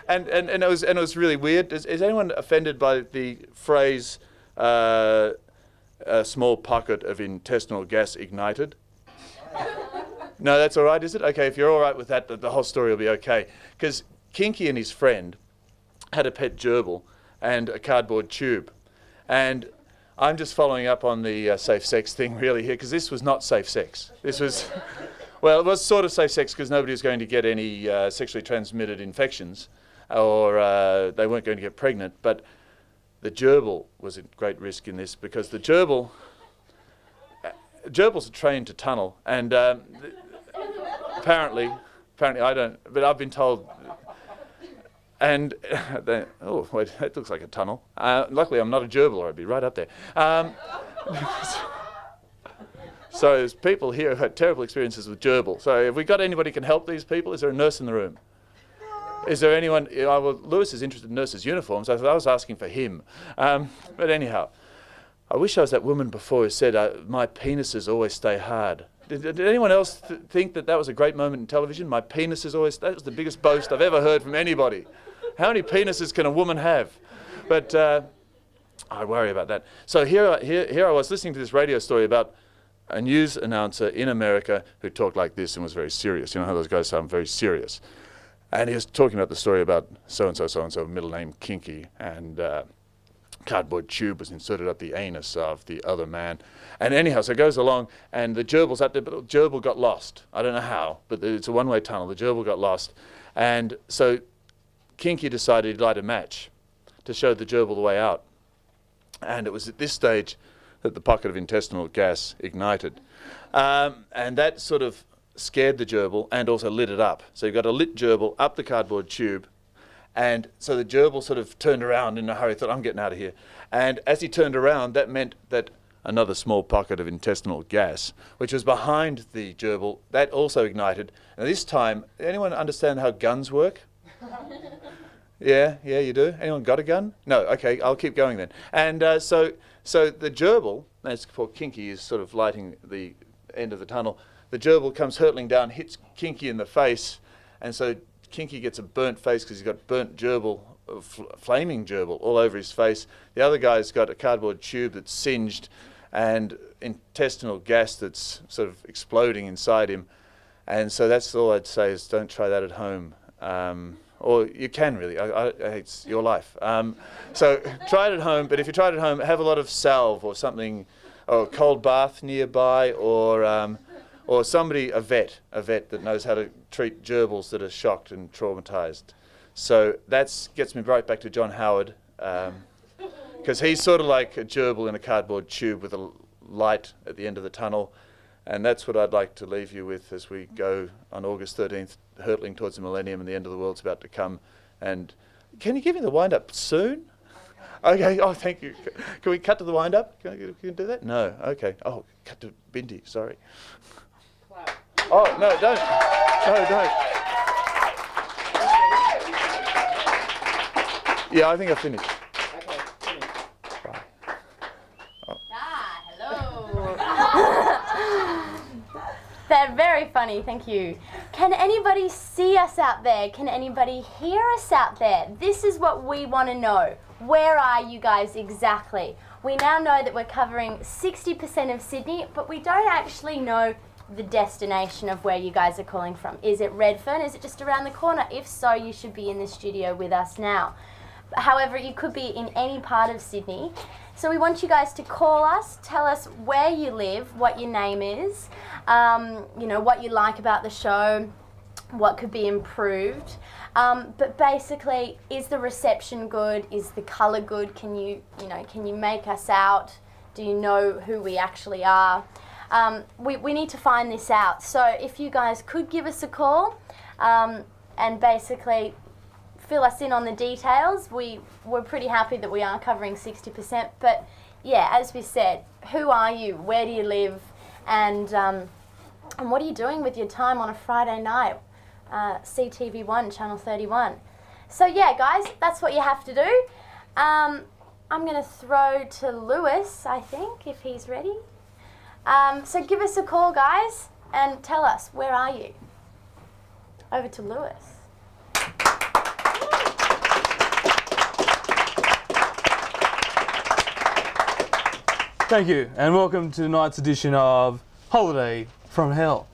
and it was really weird. Is anyone offended by the phrase "a small pocket of intestinal gas ignited"? No, that's all right, is it? Okay, if you're all right with that, the whole story will be okay. Because Kinky and his friend had a pet gerbil and a cardboard tube, and I'm just following up on the safe sex thing really here, because this was not safe sex. This was. Well, it was sort of safe sex because nobody was going to get any sexually transmitted infections or they weren't going to get pregnant, but the gerbil was at great risk in this because the gerbils are trained to tunnel and apparently I don't, but I've been told, and oh wait, that looks like a tunnel. Luckily I'm not a gerbil or I'd be right up there. So there's people here who've had terrible experiences with gerbil. So have we got anybody who can help these people? Is there a nurse in the room? Is there anyone? Well, Lewis is interested in nurses' uniforms. So I was asking for him. But anyhow, I wish I was that woman before who said, my penises always stay hard. Did anyone else think that was a great moment in television? My penises always, that was the biggest boast I've ever heard from anybody. How many penises can a woman have? But I worry about that. So here I was listening to this radio story about a news announcer in America who talked like this and was very serious. You know how those guys sound very serious. And he was talking about the story about so-and-so, middle name Kinky, and cardboard tube was inserted up the anus of the other man. And anyhow, so it goes along, and the gerbil's up there, but the gerbil got lost. I don't know how, but it's a one-way tunnel. The gerbil got lost. And so Kinky decided he'd light a match to show the gerbil the way out. And it was at this stage that the pocket of intestinal gas ignited. And that sort of scared the gerbil and also lit it up. So you've got a lit gerbil up the cardboard tube. And so the gerbil sort of turned around in a hurry, thought, I'm getting out of here. And as he turned around, that meant that another small pocket of intestinal gas, which was behind the gerbil, that also ignited. And this time, anyone understand how guns work? Yeah, you do? Anyone got a gun? No, okay, I'll keep going then. And so the gerbil, as for Kinky, is sort of lighting the end of the tunnel. The gerbil comes hurtling down, hits Kinky in the face, and so Kinky gets a burnt face because he's got burnt gerbil, flaming gerbil all over his face. The other guy's got a cardboard tube that's singed and intestinal gas that's sort of exploding inside him. And so that's all I'd say is don't try that at home. Or you can really, it's your life. So try it at home, but if you try it at home, have a lot of salve or something, or a cold bath nearby, or somebody, a vet that knows how to treat gerbils that are shocked and traumatized. So that gets me right back to John Howard, because he's sort of like a gerbil in a cardboard tube with a light at the end of the tunnel. And that's what I'd like to leave you with as we go on August 13th, hurtling towards the millennium and the end of the world's about to come. And can you give me the wind-up soon? Okay, oh, thank you. Can we cut to the wind-up? Can you do that? No, okay. Oh, cut to Bindi, sorry. Wow. Oh, no, don't. No, don't. Yeah, I think I finished. They're very funny, thank you. Can anybody see us out there? Can anybody hear us out there? This is what we want to know. Where are you guys exactly? We now know that we're covering 60% of Sydney, but we don't actually know the destination of where you guys are calling from. Is it Redfern? Is it just around the corner? If so, you should be in the studio with us now. However, you could be in any part of Sydney. So we want you guys to call us, tell us where you live, what your name is, you know, what you like about the show, what could be improved. But basically, is the reception good? Is the colour good? Can you make us out? Do you know who we actually are? We need to find this out. So if you guys could give us a call and basically fill us in on the details. We're pretty happy that we are covering 60%, but yeah, as we said, who are you? Where do you live? And what are you doing with your time on a Friday night? CTV1, Channel 31. So yeah, guys, that's what you have to do. I'm going to throw to Lewis, I think, if he's ready. So give us a call, guys, and tell us, where are you? Over to Lewis. Thank you, and welcome to tonight's edition of Holiday from Hell.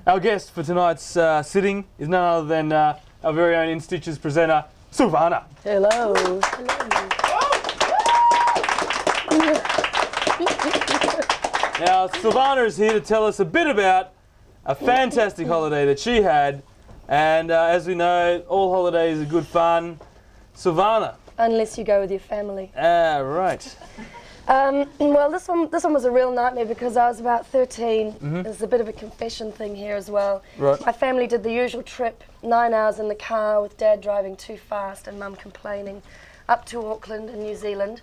Our guest for tonight's sitting is none other than our very own In Stitches presenter, Silvana. Hello. Now, Silvana is here to tell us a bit about a fantastic holiday that she had, and as we know, all holidays are good fun. Silvana. Unless you go with your family. Right. Well, this one was a real nightmare because I was about 13. There's a bit of a confession thing here as well. Right. My family did the usual trip, 9 hours in the car with Dad driving too fast and Mum complaining, up to Auckland in New Zealand,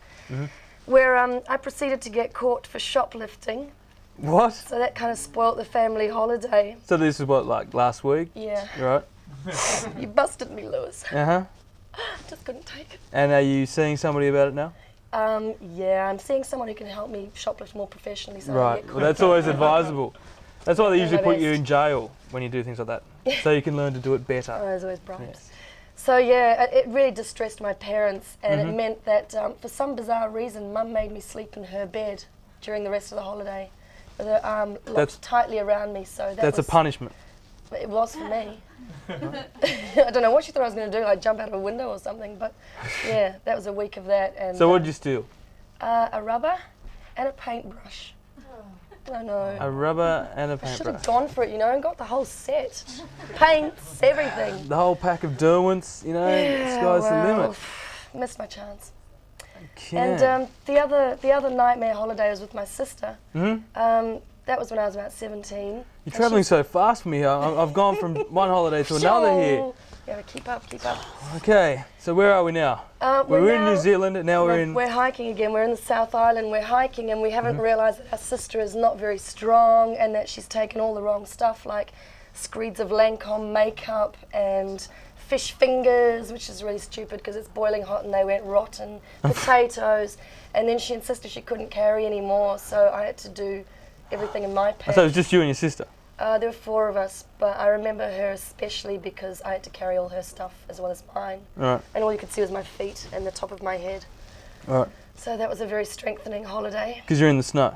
where I proceeded to get caught for shoplifting. What? So that kind of spoilt the family holiday. So this is what, like last week? Yeah. Right. You busted me, Lewis. Just couldn't take it. And are you seeing somebody about it now? Yeah, I'm seeing someone who can help me shoplift more professionally. So Right, well that's always advisable. That's why they usually put you in jail when you do things like that, so you can learn to do it better. Oh, there's always bribes. Yes. So yeah, it really distressed my parents, and it meant that for some bizarre reason, Mum made me sleep in her bed during the rest of the holiday, with her arm locked tightly around me. So that's a punishment. It was for me. I don't know what she thought I was going to do, like jump out of a window or something, but yeah, that was a week of that. And so what did you steal? A rubber and a paintbrush. I know. A rubber and a I should have paintbrush. gone for it, you know, and got the whole set. Paints, everything. The whole pack of Derwents, you know, sky's the limit. Missed my chance. Okay. And the other nightmare holiday was with my sister. Mm-hmm. That was when I was about 17. You're travelling so fast for me here. I've gone from one holiday to another here. Yeah, keep up. Okay, so where are we now? We're in New Zealand, and now We're hiking again. We're in the South Island. We're hiking, and we haven't realised that our sister is not very strong, and that she's taken all the wrong stuff, like screeds of Lancome makeup and fish fingers, which is really stupid because it's boiling hot and they went rotten. Potatoes, and then she insisted she couldn't carry anymore, so I had to do everything in my pack. So it was just you and your sister? There were 4 of us, but I remember her especially because I had to carry all her stuff as well as mine. Right. And all you could see was my feet and the top of my head. Right. So that was a very strengthening holiday. Because you're in the snow?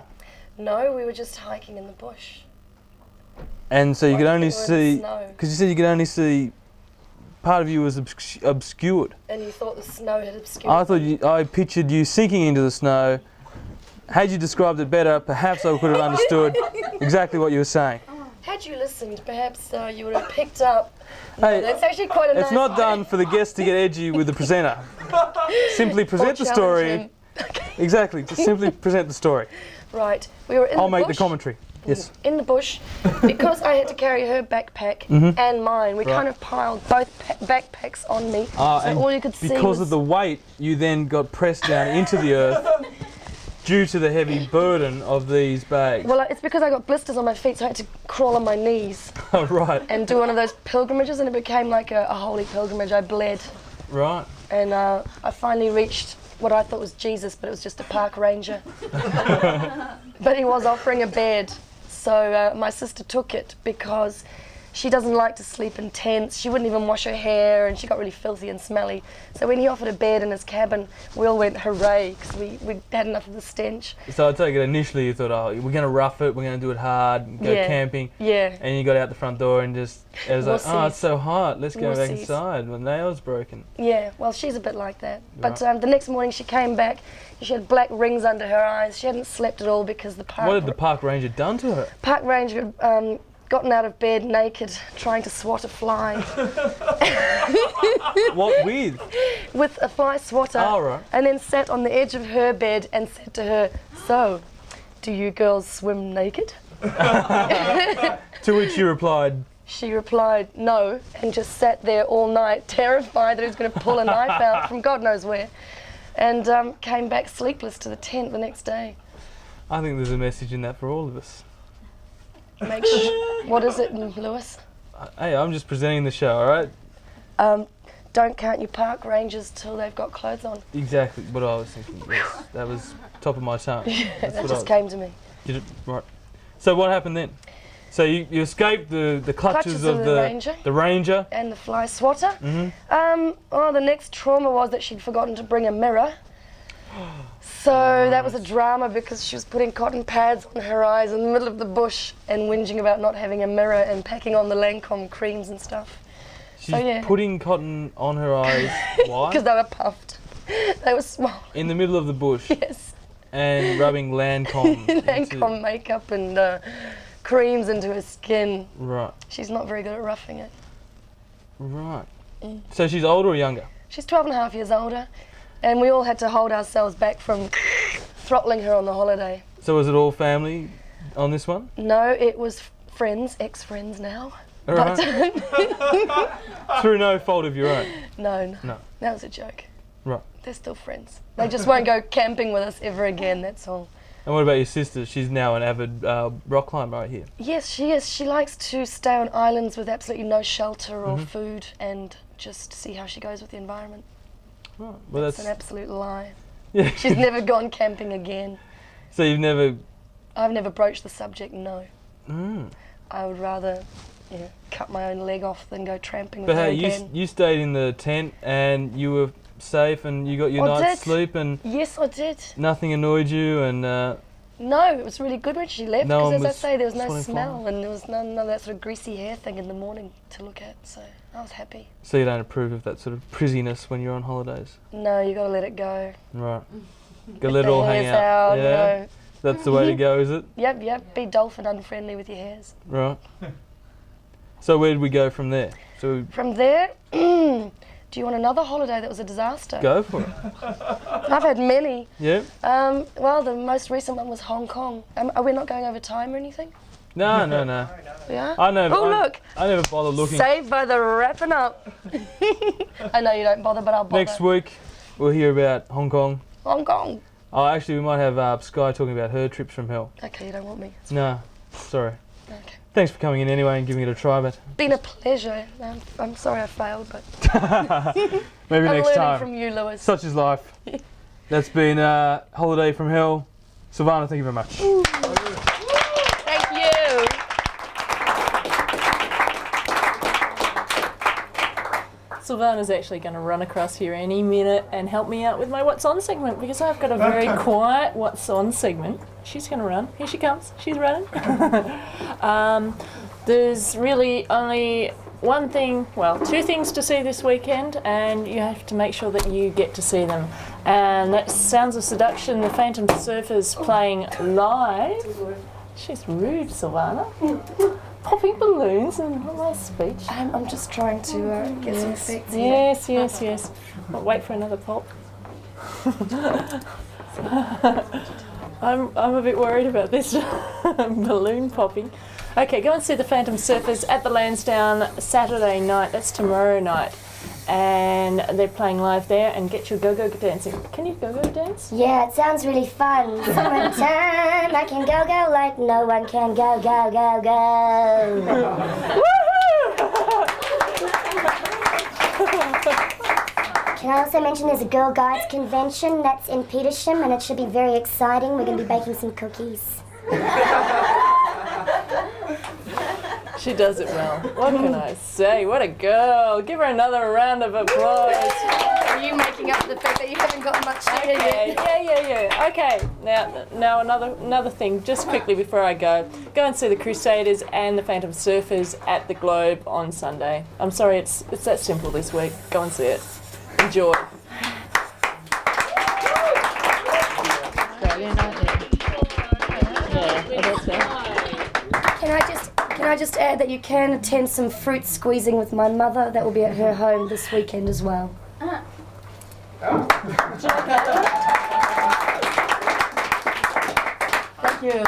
No, we were just hiking in the bush. And so you could only see, snow. because you said you could only see, part of you was obscured. And you thought the snow had obscured. I pictured you sinking into the snow. Had you described it better, perhaps I could have understood exactly what you were saying. Had you listened, perhaps you would have picked up. Hey, that's actually quite a nice it's not way. done for the guest to get edgy with the presenter. Simply present the story. Exactly, just simply present the story. Right, we were in I'll the make bush. the commentary. Yes. In the bush, because I had to carry her backpack and mine. We kind of piled both backpacks on me, so all you could see because was of the weight, you then got pressed down into the earth due to the heavy burden of these bags. Well, it's because I got blisters on my feet, so I had to crawl on my knees Oh, right. and do one of those pilgrimages, and it became like a holy pilgrimage. I bled. Right. And I finally reached what I thought was Jesus, but it was just a park ranger. But he was offering a bed, so my sister took it because she doesn't like to sleep in tents. She wouldn't even wash her hair, and she got really filthy and smelly. So when he offered a bed in his cabin, we all went hooray, because we had enough of the stench. So I take it initially you thought, oh, we're going to rough it, we're going to do it hard, go camping. Yeah. And you got out the front door and just, it was like, oh, it's Wussies. so hot, let's go back Wussies. inside. My nail's broken. Yeah, well, she's a bit like that. But Right. the next morning she came back, she had black rings under her eyes. She hadn't slept at all because the What had the park ranger done to her? park ranger had gotten out of bed naked, trying to swat a fly. What with? With a fly swatter. Oh, right. And then sat on the edge of her bed and said to her, "So, do you girls swim naked?" To which you replied, She replied, "No," and just sat there all night, terrified that he was going to pull a knife out from God knows where, and came back sleepless to the tent the next day. I think there's a message in that for all of us. What is it, Lewis? Hey, I'm just presenting the show, alright? Don't count your park rangers till they've got clothes on. Exactly what I was thinking. Yes, that was top of my tongue. That's That what just came to me. Did it, right. So what happened then? So you escaped the clutches of the ranger. And the fly swatter. The next trauma was that she'd forgotten to bring a mirror. So that was a drama because she was putting cotton pads on her eyes in the middle of the bush and whinging about not having a mirror and packing on the Lancome creams and stuff. She's putting cotton on her eyes. Why? Because they were puffed. They were small. In the middle of the bush. Yes. And rubbing Lancome. Lancome makeup and creams into her skin. Right. She's not very good at roughing it. Right. So she's older or younger? She's 12 and a half years older, and we all had to hold ourselves back from throttling her on the holiday. So was it all family on this one? No, it was friends, ex-friends now. All right. Through no fault of your own? No. No. That was a joke. Right. They're still friends. They just won't go camping with us ever again, that's all. And what about your sister? She's now an avid rock climber right here. Yes, she is. She likes to stay on islands with absolutely no shelter or food and just see how she goes with the environment. Right. Well, that's an absolute lie. Yeah. She's never gone camping again. So you've never... I've never broached the subject, no. Mm. I would rather cut my own leg off than go tramping with But her hey, again. you stayed in the tent and you were safe and you got your night's sleep and... Yes, I did. Nothing annoyed you and... No, it was really good when she left No because, one as I was say, there was no swatting smell fire. and there was none of that sort of greasy hair thing in the morning to look at, so I was happy. So you don't approve of that sort of prissiness when you're on holidays? No, you got to let it go. Right. Got a little The hang hairs out. out, Yeah. no. That's the way to go, is it? Yep. Be dolphin unfriendly with your hairs. Right. So where did we go from there? So From there, do you want another holiday that was a disaster? go for it. I've had many. Yeah. Well, the most recent one was Hong Kong. Are we not going over time or anything? No. Yeah? I never. Oh, look. I never bother looking. Saved by the wrapping up. I know you don't bother, but I'll bother. Next week, we'll hear about Hong Kong. Hong Kong. Oh, actually, we might have Sky talking about her trips from hell. Okay, you don't want me. No, sorry. Okay. Thanks for coming in anyway and giving it a try, but Been a pleasure. I'm sorry I failed, but maybe I'm next learning time. from you, Lewis. Such is life. That's been Holiday from Hell. Silvana, thank you very much. Thank you. Silvana's actually going to run across here any minute and help me out with my What's On segment because I've got a very quiet What's On segment. She's going to run. Here she comes. She's running. There's really only one thing, well, two things to see this weekend, and you have to make sure that you get to see them. And that's Sounds of Seduction, the Phantom Surfers playing live. She's rude, Silvana. Popping balloons and my speech. I'm just trying to get some effects here. Yes. Well, wait for another pop. I'm a bit worried about this balloon popping. Okay, go and see the Phantom Surfers at the Lansdowne Saturday night. That's tomorrow night. And they're playing live there, and get your go-go dancing. Can you go-go dance? Yeah, it sounds really fun. Summertime, I can go like no one can go. Can I also mention there's a Girl Guides convention that's in Petersham, and it should be very exciting. We're going to be baking some cookies. She does it well. What can I say? What a girl. Give her another round of applause. Are you making up for the fact that you haven't got much hair yet? Yeah. Okay, now another thing, just quickly before I go and see the Crusaders and the Phantom Surfers at the Globe on Sunday. I'm sorry, it's that simple this week. Go and see it. Enjoy. Can I just add that you can attend some fruit squeezing with my mother? That will be at her home this weekend as well. Thank you.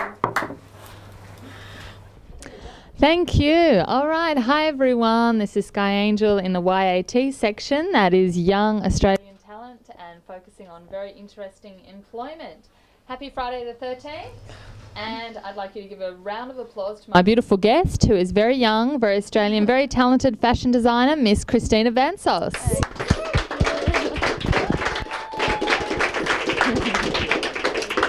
Thank you. All right. Hi, everyone. This is Sky Angel in the YAT section. That is Young Australian Talent and focusing on very interesting employment. Happy Friday the 13th. And I'd like you to give a round of applause to my beautiful guest, who is very young, very Australian, very talented fashion designer, Miss Christina Vansos.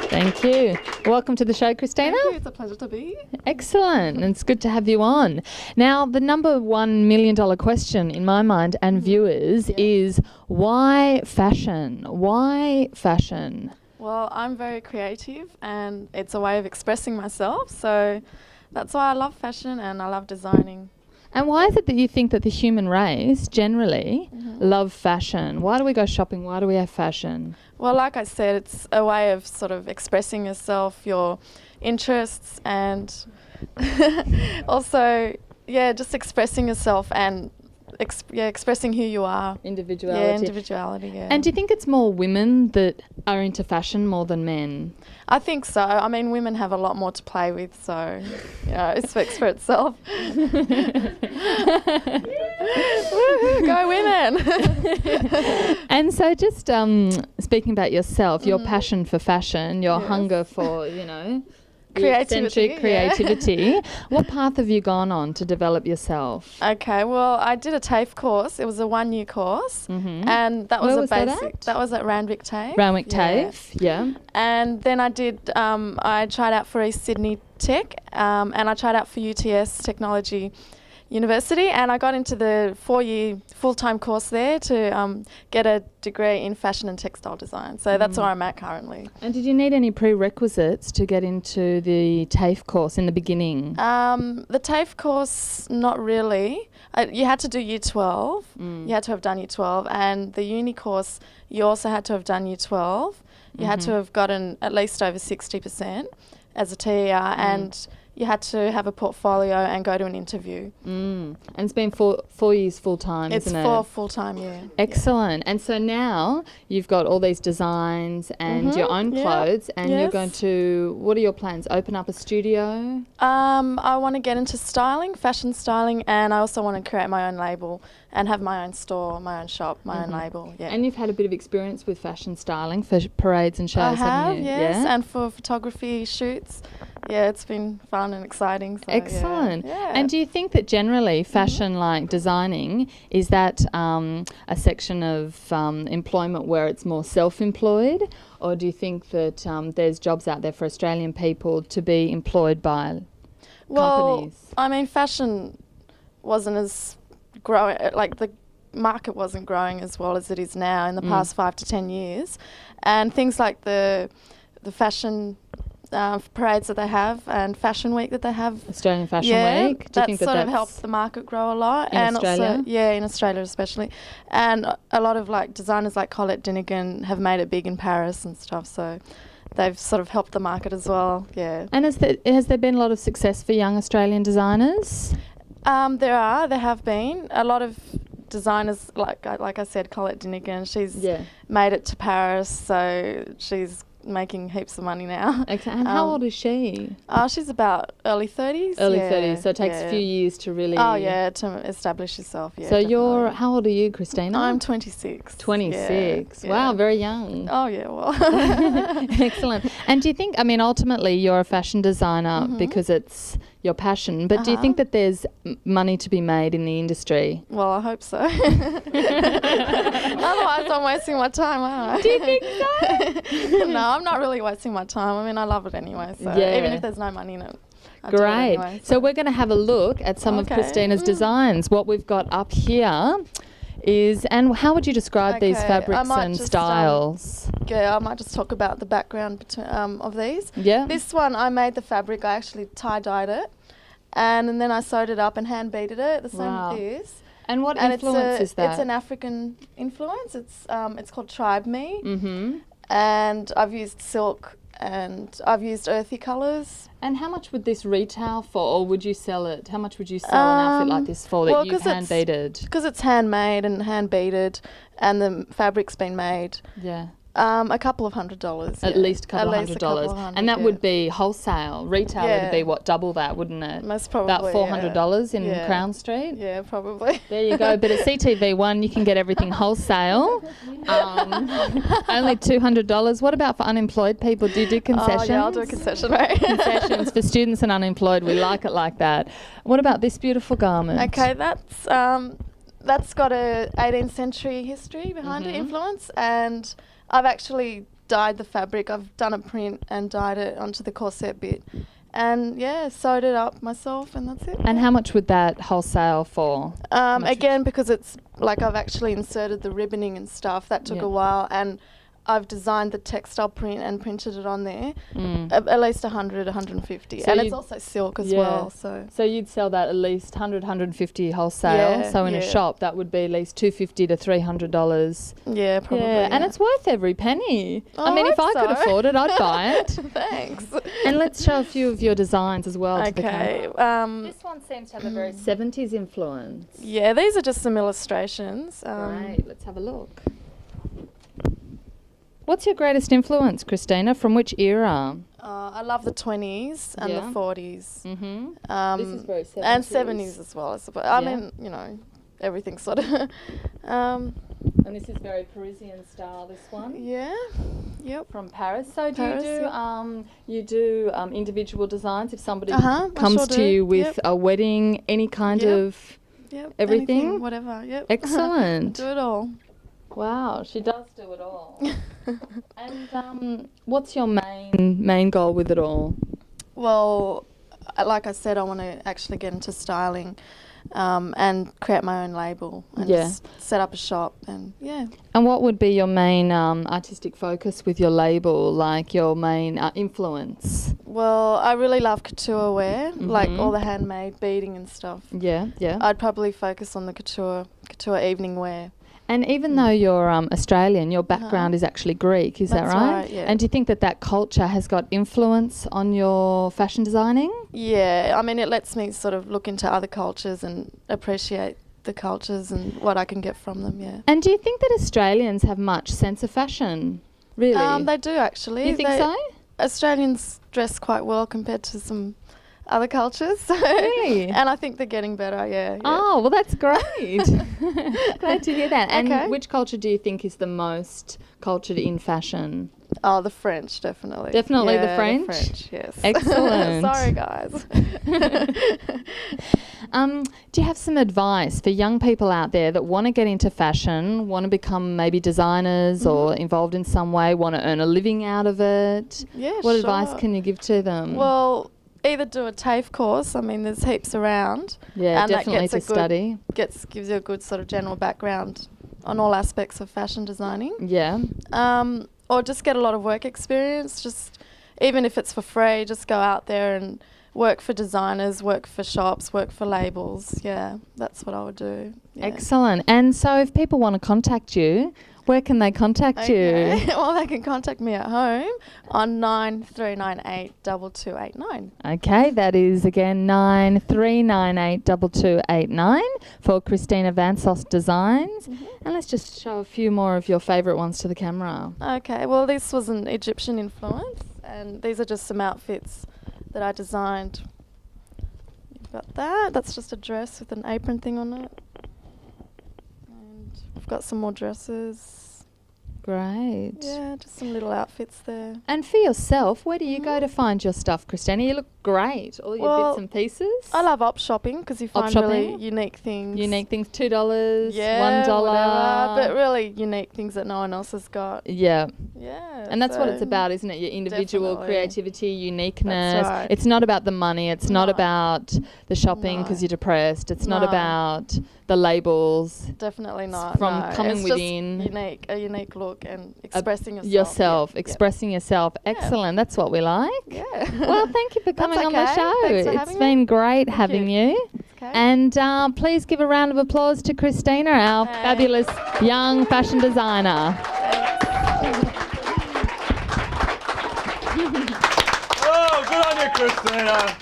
Thank you. Welcome to the show, Christina. Thank you. It's a pleasure to be here. Excellent. And it's good to have you on. Now, the number $1 million question in my mind and viewers is why fashion? Why fashion? Well, I'm very creative and it's a way of expressing myself. So that's why I love fashion and I love designing. And why is it that you think that the human race generally love fashion? Why do we go shopping? Why do we have fashion? Well, like I said, it's a way of sort of expressing yourself, your interests, and also, just expressing yourself and expressing who you are. Individuality. Yeah, individuality, yeah. And do you think it's more women that are into fashion more than men? I think so. I mean, women have a lot more to play with, so, it speaks for itself. Woohoo, go women! And so just speaking about yourself, your passion for fashion, your hunger for, creativity. What path have you gone on to develop yourself? Okay, well, I did a TAFE course. It was a 1-year course, and that was Where a was basic. that was at Randwick TAFE. Randwick TAFE, yeah. And then I did. I tried out for East Sydney Tech, and I tried out for UTS Technology University, and I got into the 4-year full-time course there to get a degree in fashion and textile design. So that's where I'm at currently. And did you need any prerequisites to get into the TAFE course in the beginning? The TAFE course, not really. You had to do Year 12. You had to have done Year 12. And the uni course, you also had to have done Year 12. You had to have gotten at least over 60% as a TER, and you had to have a portfolio and go to an interview. And it's been 4 years full-time, isn't it? It's 4 full-time, yeah. Excellent. And so now you've got all these designs and your own clothes, and you're going to, what are your plans? Open up a studio? I want to get into styling, fashion styling, and I also want to create my own label and have my own store, my own shop, my own label, yeah. And you've had a bit of experience with fashion styling for parades and shows, haven't you? Yes, and for photography shoots. Yeah, it's been fun and exciting. So Excellent. Yeah. And do you think that generally fashion, like designing, is that a section of employment where it's more self-employed, or do you think that there's jobs out there for Australian people to be employed by companies? I mean, fashion wasn't as growing, like the market wasn't growing as well as it is now in the past 5 to 10 years, and things like the fashion parades that they have and Fashion Week that they have. Australian Fashion Week. Do you think that that's helped the market grow a lot? in Australia? Also, yeah, in Australia especially. And a lot of like designers like Colette Dinigan have made it big in Paris and stuff, so they've sort of helped the market as well, yeah. And has there been a lot of success for young Australian designers? There have been. A lot of designers, like I said, Colette Dinigan, she's made it to Paris, so she's making heaps of money now. Okay. And how old is she? She's about early 30s. Early 30s, so it takes a few years to really... Oh, yeah, to establish yourself, yeah. So how old are you, Christina? I'm 26. 26. Yeah. Wow, very young. Oh, yeah, well. Excellent. And do you think, I mean, ultimately you're a fashion designer because it's your passion, but do you think that there's money to be made in the industry? Well, I hope so. Otherwise I'm wasting my time, aren't I? Do you think so? No, I'm not really wasting my time. I mean, I love it anyway, so even if there's no money in it. I do it Great. anyway, So we're going to have a look at some of Christina's designs. What we've got up here is, and how would you describe these fabrics and styles? I might just talk about the background of these. Yeah. This one, I made the fabric, I actually tie-dyed it, and then I sewed it up and hand-beaded it, the same with this. And what influence is that? It's an African influence. It's called Tribe Me, and I've used silk and I've used earthy colours. And how much would this retail for, or would you sell it? How much would you sell an outfit like this for that you've hand-beaded? Because it's handmade and hand-beaded and the fabric's been made. Yeah. A couple of $100. At least a couple of $100. And that would be wholesale. Retail would be what, double that, wouldn't it? Most probably. About $400 in Crown Street. Yeah, probably. There you go. But at CTV1 you can get everything wholesale. Only $200. What about for unemployed people? Do you do concessions? Oh, yeah, I'll do a concession rate. Concessions for students and unemployed. We like it like that. What about this beautiful garment? Okay, that's got a 18th century history behind it, influence, and I've actually dyed the fabric. I've done a print and dyed it onto the corset bit. And sewed it up myself, and that's it. And how much would that wholesale for? Again, because it's like I've actually inserted the ribboning and stuff, that took a while, and I've designed the textile print and printed it on there. At least 100, 150. So and it's also silk as well. So you'd sell that at least 100, 150 wholesale. So in a shop that would be at least $250 to $300. Yeah, probably. Yeah. And it's worth every penny. I mean, if I could afford it, I'd buy it. Thanks. And let's show a few of your designs as well. Okay. To the camera. This one seems to have a very 70s influence. Yeah, these are just some illustrations. Right, let's have a look. What's your greatest influence, Christina? From which era? I love the 20s and the 40s. This is very 70s. And 70s as well, I suppose. I mean, you know, everything sort of. And this is very Parisian style, this one. Yeah. Yep. From Paris. So Paris, you do individual designs if somebody comes to you with a wedding, any kind of everything? Anything, whatever, Excellent. Do it all. Wow, she does do it all. And what's your main goal with it all? Well, like I said, I want to actually get into styling and create my own label and just set up a shop and And what would be your main artistic focus with your label, like your main influence? Well, I really love couture wear, like all the handmade beading and stuff. Yeah. I'd probably focus on the couture evening wear. And even though you're Australian, your background is actually Greek, is that That's right? right, yeah. And do you think that culture has got influence on your fashion designing? Yeah, I mean, it lets me sort of look into other cultures and appreciate the cultures and what I can get from them, yeah. And do you think that Australians have much sense of fashion? Really? They do, actually. You think so? Australians dress quite well compared to some other cultures. Really? And I think they're getting better, yeah. Oh, well, that's great. Glad to hear that. And Okay. which culture do you think is the most cultured in fashion? Oh, the French, definitely. Definitely Yeah, the French? yes. Excellent. Sorry, guys. Do you have some advice for young people out there that want to get into fashion, want to become maybe designers or involved in some way, want to earn a living out of it? Yeah, What sure. advice can you give to them? Well, either do a TAFE course. I mean, there's heaps around. Yeah, and definitely that gets to study. Gives you a good sort of general background on all aspects of fashion designing. Yeah. Or just get a lot of work experience. Just even if it's for free, just go out there and work for designers, work for shops, work for labels. Yeah, that's what I would do. Yeah. Excellent. And so if people want to contact you, where can they contact Okay. you? Well, they can contact me at home on 9398 2289. Okay, that is again 93982289 for Christina Vansos Designs. And let's just show a few more of your favourite ones to the camera. Okay, well, this was an Egyptian influence, and these are just some outfits that I designed. You've got that. That's just a dress with an apron thing on it. And I've got some more dresses. Great. Yeah, just some little outfits there. And for yourself, where do you go to find your stuff, Christina? You look great. All your bits and pieces. I love op shopping because you find really unique things. Unique things, $2, Yeah, $1. whatever, but really unique things that no one else has got. Yeah. Yeah. And that's what it's so about, isn't it? Your individual definitely. creativity, uniqueness. right. It's not about the money. It's not about the shopping because you're depressed. It's not No. about the labels. Definitely not. From no. coming it's within. Just a unique look and expressing yourself. Expressing yourself. Excellent. That's what we like. Yeah. Well, thank you for coming on the okay. show. Thanks for It's having been me. great having you. Okay. And please give a round of applause to Christina, our fabulous young fashion designer. Oh, good on you, Christina.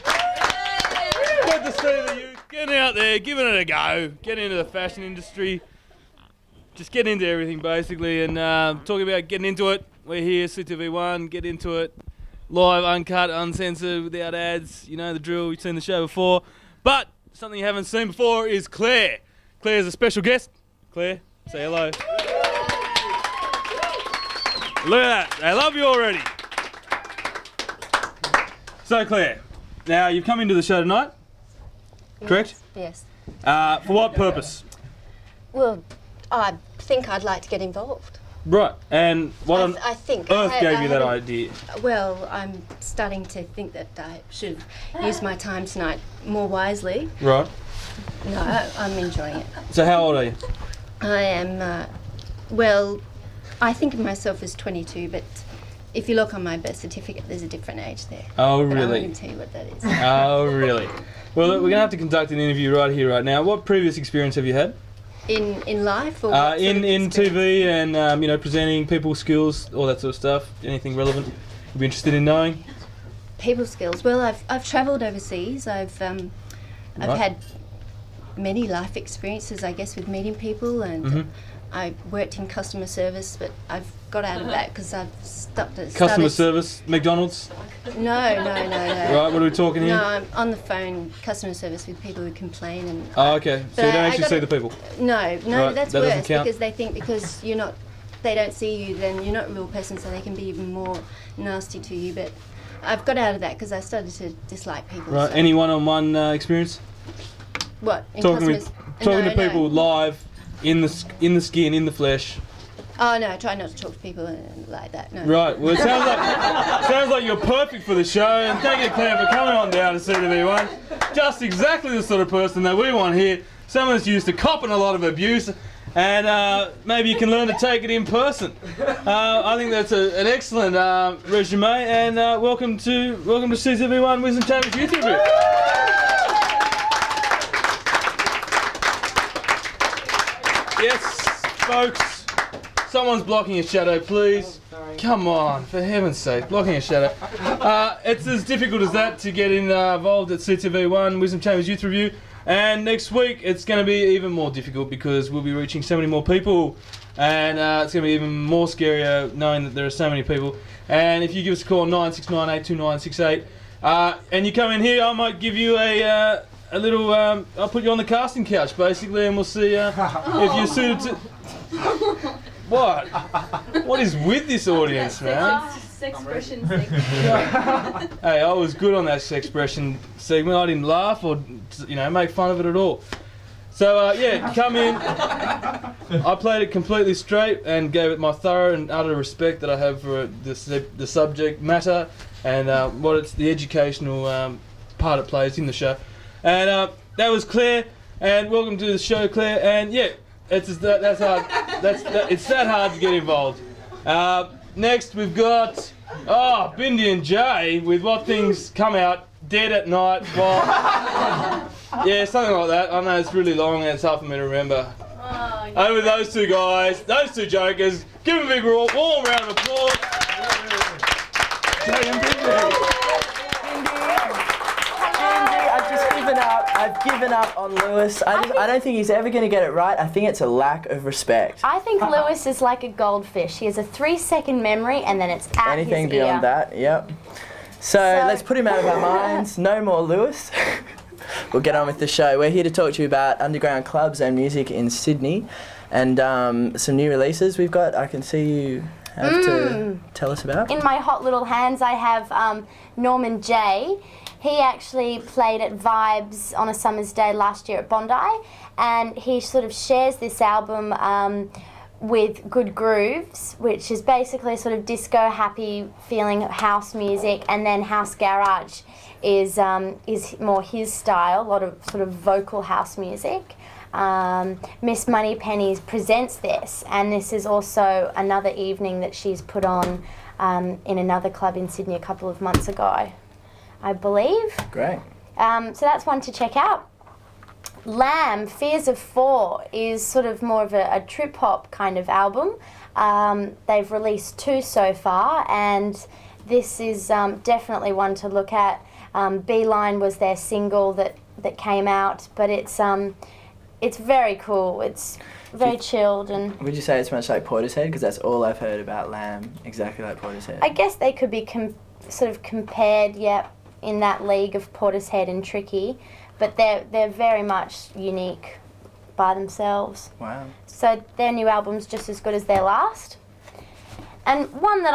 Good to see the youth getting out there, giving it a go, getting into the fashion industry. Just getting into everything, basically, and talking about getting into it. We're here, CTV1, get into it. Live, uncut, uncensored, without ads. You know the drill, you've seen the show before. But something you haven't seen before is Claire. Claire's a special guest. Claire, say hello. Look at that, they love you already. So Claire, now you've come into the show tonight, correct? Yes. For what purpose? Well, I think I'd like to get involved. Right, and what on I think earth I gave you that haven't- idea? Well, I'm starting to think that I should use my time tonight more wisely. Right. No, I'm enjoying it. So how old are you? I am, well, I think of myself as 22, but if you look on my birth certificate, there's a different age there. Oh, But I really? won't tell you what that is. Oh, really? Well, look, we're going to have to conduct an interview right here, right now. What previous experience have you had? In life or what sort In of TV and, you know, presenting, people skills, all that sort of stuff. Anything relevant you'd be interested in knowing? people skills? Well, I've travelled overseas. I've Right. had many life experiences, I guess, with meeting people, and I worked in customer service, but I've got out of that because I've Customer service, McDonald's? No. Right, what are we talking here? No, I'm on the phone, customer service with people who complain and. Oh, okay. So you don't actually see the people? No, Right, that's that doesn't worse count. because they think because you're not, they don't see you, then you're not a real person, so they can be even more nasty to you. But I've got out of that because I started to dislike people. Right, so- any one-on-one experience? What? In Talking customers? to No. people live, in the skin, in the flesh. Oh no, I try not to talk to people like that. No. Right. Well, it sounds like you're perfect for the show, and thank you, Claire, for coming on down to CTV1. Just exactly the sort of person that we want here. Someone that's used to copping a lot of abuse, and maybe you can learn to take it in person. I think that's an excellent resume, and welcome to CTV1 Wisdom Chambers Youth Review. Yes. folks. Someone's blocking a shadow, please. Come on, for heaven's sake, blocking a shadow. It's as difficult as that to get involved at CTV1 Wisdom Chambers Youth Review. And next week it's going to be even more difficult because we'll be reaching so many more people. And it's going to be even more scarier knowing that there are so many people. And if you give us a call, 96982968, and you come in here, I might give you a little, I'll put you on the casting couch basically, and we'll see if you're suited to... What? What is with this audience, man? Sexpression Hey, I was good on that Sexpression segment. I didn't laugh or, make fun of it at all. So, yeah, come in. I played it completely straight and gave it my thorough and utter respect that I have for the subject matter and the educational part it plays in the show. And that was Claire, and welcome to the show, Claire. And yeah, it's that hard to get involved. Next we've got Bindi and Jay with What Things Come Out Dead at Night. Well, yeah, something like that. I know it's really long and it's hard for me to remember. Over those two guys, those two jokers. Give them a big warm round of applause. Jay and Bindi. I've given up on Lewis. I don't think he's ever going to get it right. I think it's a lack of respect. I think Lewis is like a goldfish. He has a 3-second memory and then it's out Anything his beyond ear. that, yep. So let's put him out of our minds. No more Lewis. We'll get on with the show. We're here to talk to you about underground clubs and music in Sydney and some new releases we've got. I can see you have to tell us about. In my hot little hands I have Norman J. He actually played at Vibes on a summer's day last year at Bondi, and he sort of shares this album with Good Grooves, which is basically a sort of disco happy feeling house music, and then House Garage is more his style, a lot of sort of vocal house music. Miss Moneypenny presents this, and this is also another evening that she's put on in another club in Sydney a couple of months ago, I believe. Great. So that's one to check out. Lamb, Fears of 4 is sort of more of a trip-hop kind of album. They've released 2 so far, and this is definitely one to look at. Beeline was their single that came out, but it's very cool. It's very chilled. And would you say it's much like Portishead? Because that's all I've heard about Lamb, exactly like Portishead. I guess they could be sort of compared, in that league of Portishead and Tricky, but they're very much unique by themselves. Wow. So their new album's just as good as their last. And one that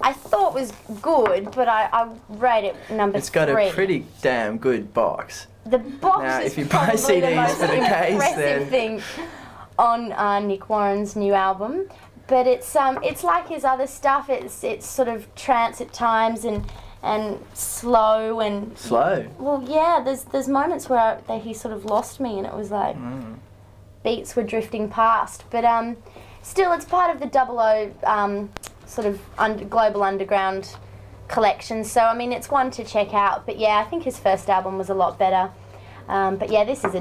I thought was good, but I rate it number 3. It's got a pretty damn good box. The box now, is if you buy probably the CDs most for the case, impressive thing on Nick Warren's new album. But it's like his other stuff. It's sort of trance at times and slow and slow. Well, yeah. There's moments where he sort of lost me, and it was like beats were drifting past. But still, it's part of the 00 sort of global underground collection. So I mean, it's one to check out. But yeah, I think his first album was a lot better. But yeah, this is a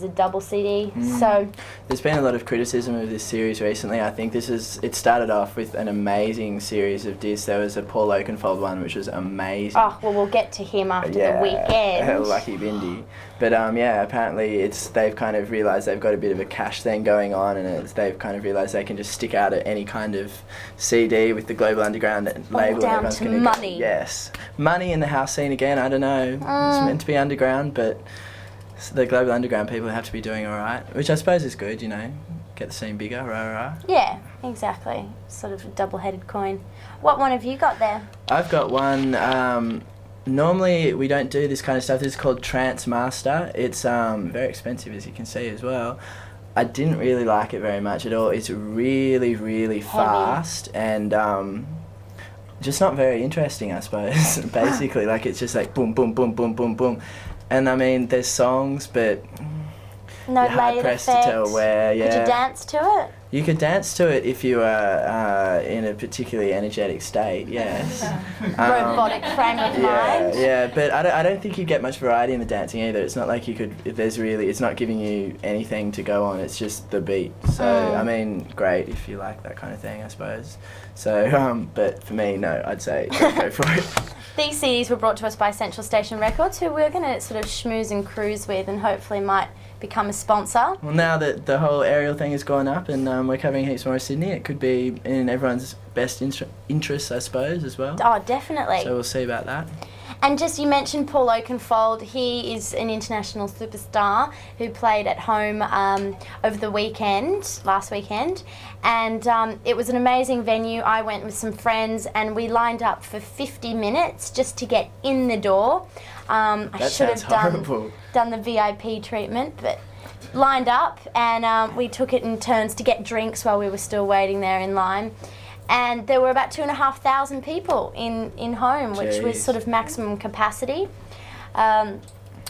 double CD. So there's been a lot of criticism of this series recently. I think it started off with an amazing series of discs. There was a Paul Oakenfold one, which was amazing. Oh well, we'll get to him after the weekend. Lucky Bindi. But apparently they've kind of realised they've got a bit of a cash thing going on, and they've kind of realised they can just stick out at any kind of CD with the Global Underground label. Down to money. Yes, money in the house scene again. I don't know. It's meant to be underground, but the Global Underground people have to be doing all right, which I suppose is good, get the scene bigger, rah. Yeah, exactly. Sort of a double-headed coin. What one have you got there? I've got one, normally we don't do this kind of stuff. This is called Trance Master. It's very expensive, as you can see as well. I didn't really like it very much at all. It's really, really fast and just not very interesting, I suppose, basically. Like, it's just like boom, boom, boom, boom, boom, boom. And I mean, there's songs, but no you're hard pressed to tell where. Yeah. Could you dance to it? You could dance to it if you were in a particularly energetic state, yes. Robotic frame of mind. Yeah, but I don't think you get much variety in the dancing either. It's not like you could, it's not giving you anything to go on, it's just the beat. So, I mean, great if you like that kind of thing, I suppose. So, but for me, no, I'd say don't go for it. These CDs were brought to us by Central Station Records, who we're going to sort of schmooze and cruise with and hopefully might become a sponsor. Well, now that the whole aerial thing has gone up and we're covering heaps more of Sydney, it could be in everyone's best interest, I suppose, as well. Oh, definitely. So we'll see about that. And just, you mentioned Paul Oakenfold. He is an international superstar who played at home over the weekend, last weekend. And it was an amazing venue. I went with some friends and we lined up for 50 minutes just to get in the door. I should have done the VIP treatment, but lined up and we took it in turns to get drinks while we were still waiting there in line. And there were about 2,500 people in home, which was sort of maximum capacity. But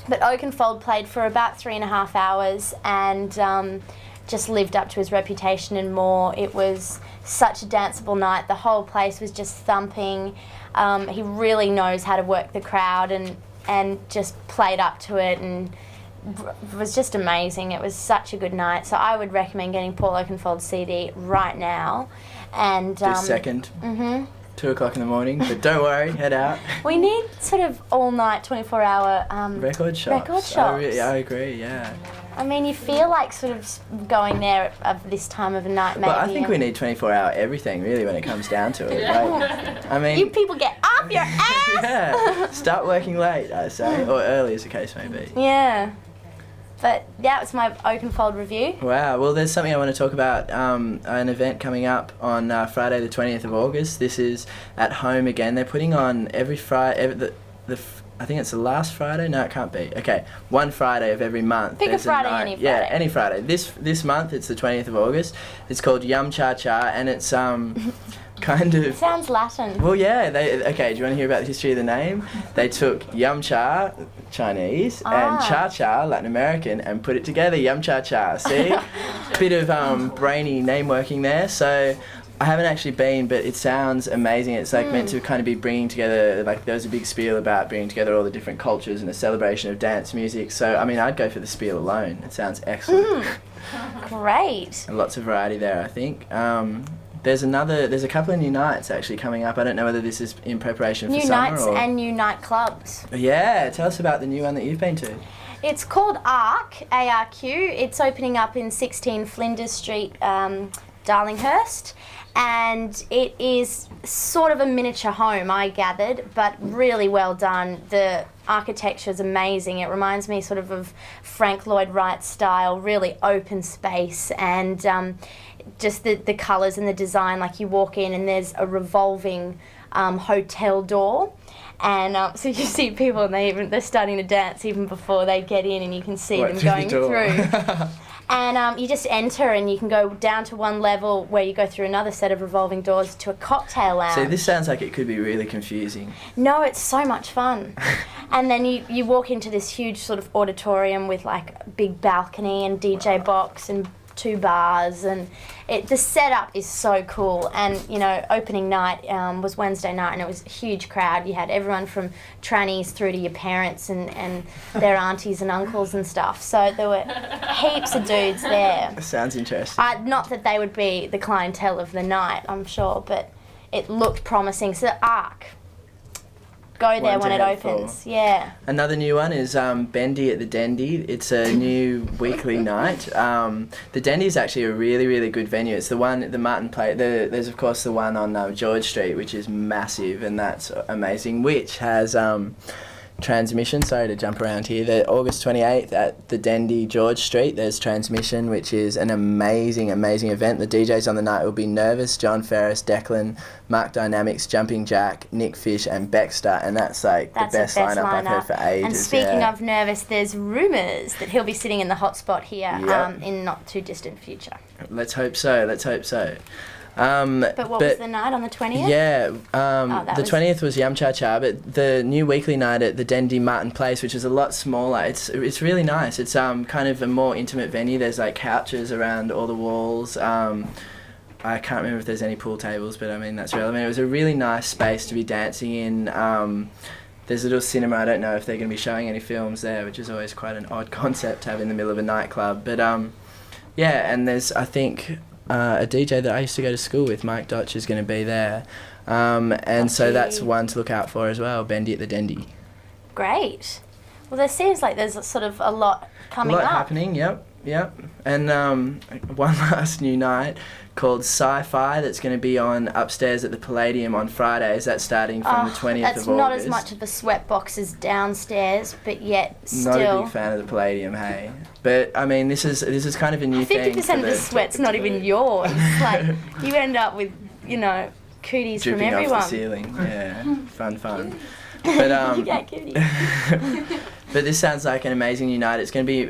Oakenfold played for about 3.5 hours and just lived up to his reputation and more. It was such a danceable night. The whole place was just thumping. He really knows how to work the crowd and just played up to it and was just amazing. It was such a good night. So I would recommend getting Paul Oakenfold's CD right now. And this second, 2 o'clock in the morning, but don't worry, head out. We need sort of all night, 24-hour record shops. I agree, yeah. I mean, you feel like sort of going there at this time of the night, maybe. But I think we need 24-hour everything, really, when it comes down to it. Like, I mean, you people get off your ass! Yeah, start working late, I say, or early as the case may be. Yeah. But that was my Oakenfold review. Wow, well there's something I want to talk about, an event coming up on Friday the 20th of August. This is at home again. They're putting on every Friday, I think it's the last Friday? No, it can't be. Okay, one Friday of every month. Pick a Friday, any Friday. Yeah, any Friday. This month it's the 20th of August. It's called Yum Cha Cha and it's kind of... Sounds Latin. Well, yeah. Okay, do you want to hear about the history of the name? They took Yum Cha, Chinese, and Cha Cha, Latin American, and put it together, Yum Cha Cha. See? Bit of brainy name working there. So I haven't actually been, but it sounds amazing. It's like meant to kind of be bringing together, like there was a big spiel about bringing together all the different cultures and a celebration of dance music. So, I mean, I'd go for the spiel alone. It sounds excellent. Great. And lots of variety there, I think. There's a couple of new nights actually coming up. I don't know whether this is in preparation for new summer nights or... and new nightclubs. Yeah, tell us about the new one that you've been to. It's called ARQ, A-R-Q. It's opening up in 16 Flinders Street, Darlinghurst. And it is sort of a miniature home, I gathered, but really well done. The architecture is amazing. It reminds me sort of Frank Lloyd Wright style, really open space and just the colours and the design. Like you walk in and there's a revolving hotel door. And so you see people and they're starting to dance even before they get in and you can see them going through. And you just enter and you can go down to one level where you go through another set of revolving doors to a cocktail lounge. So this sounds like it could be really confusing. No, it's so much fun. And then you walk into this huge sort of auditorium with like a big balcony and DJ box and 2 bars, and the setup is so cool. And you know, opening night was Wednesday night, and it was a huge crowd. You had everyone from trannies through to your parents and their aunties and uncles and stuff. So there were heaps of dudes there. Sounds interesting. Not that they would be the clientele of the night, I'm sure, but it looked promising. So ARQ. Go there when it opens. Yeah. Another new one is Bindi at the Dendy. It's a new weekly night. The Dendy is actually a really, really good venue. It's the one, the Martin Place. There's of course the one on George Street, which is massive, and that's amazing. Which has Transmission, sorry to jump around here. The August 28th at the Dendy, George Street, there's Transmission, which is an amazing, amazing event. The DJs on the night will be Nervous, John Ferris, Declan, Mark Dynamics, Jumping Jack, Nick Fish and Baxter, and that's the best lineup I've heard for ages. And speaking of Nervous, there's rumours that he'll be sitting in the hot spot here in not too distant future. Let's hope so, let's hope so. But what was the night on the 20th? Yeah, the 20th was Yum Cha Cha, but the new weekly night at the Dendy Martin Place, which is a lot smaller, it's really nice. It's kind of a more intimate venue. There's like couches around all the walls. I can't remember if there's any pool tables, but I mean that's relevant. It was a really nice space to be dancing in. There's a little cinema. I don't know if they're going to be showing any films there, which is always quite an odd concept to have in the middle of a nightclub. But yeah, and there's, I think, a DJ that I used to go to school with, Mike Dotch, is going to be there. And so that's one to look out for as well, Bindi at the Dendy. Great. Well, there seems like there's sort of a lot coming up. Happening, yep. And one last new night called Sci-Fi that's going to be on upstairs at the Palladium on Fridays. That's starting from the 20th of August. That's not as much of a sweatbox as downstairs, but yet still. Not a big fan of the Palladium, hey. But I mean, this is kind of a new thing. 50% of the sweat's not even yours. Like you end up with, cooties dripping from everyone. Off the ceiling. Yeah, fun. But you get cooties. But this sounds like an amazing new night. It's going to be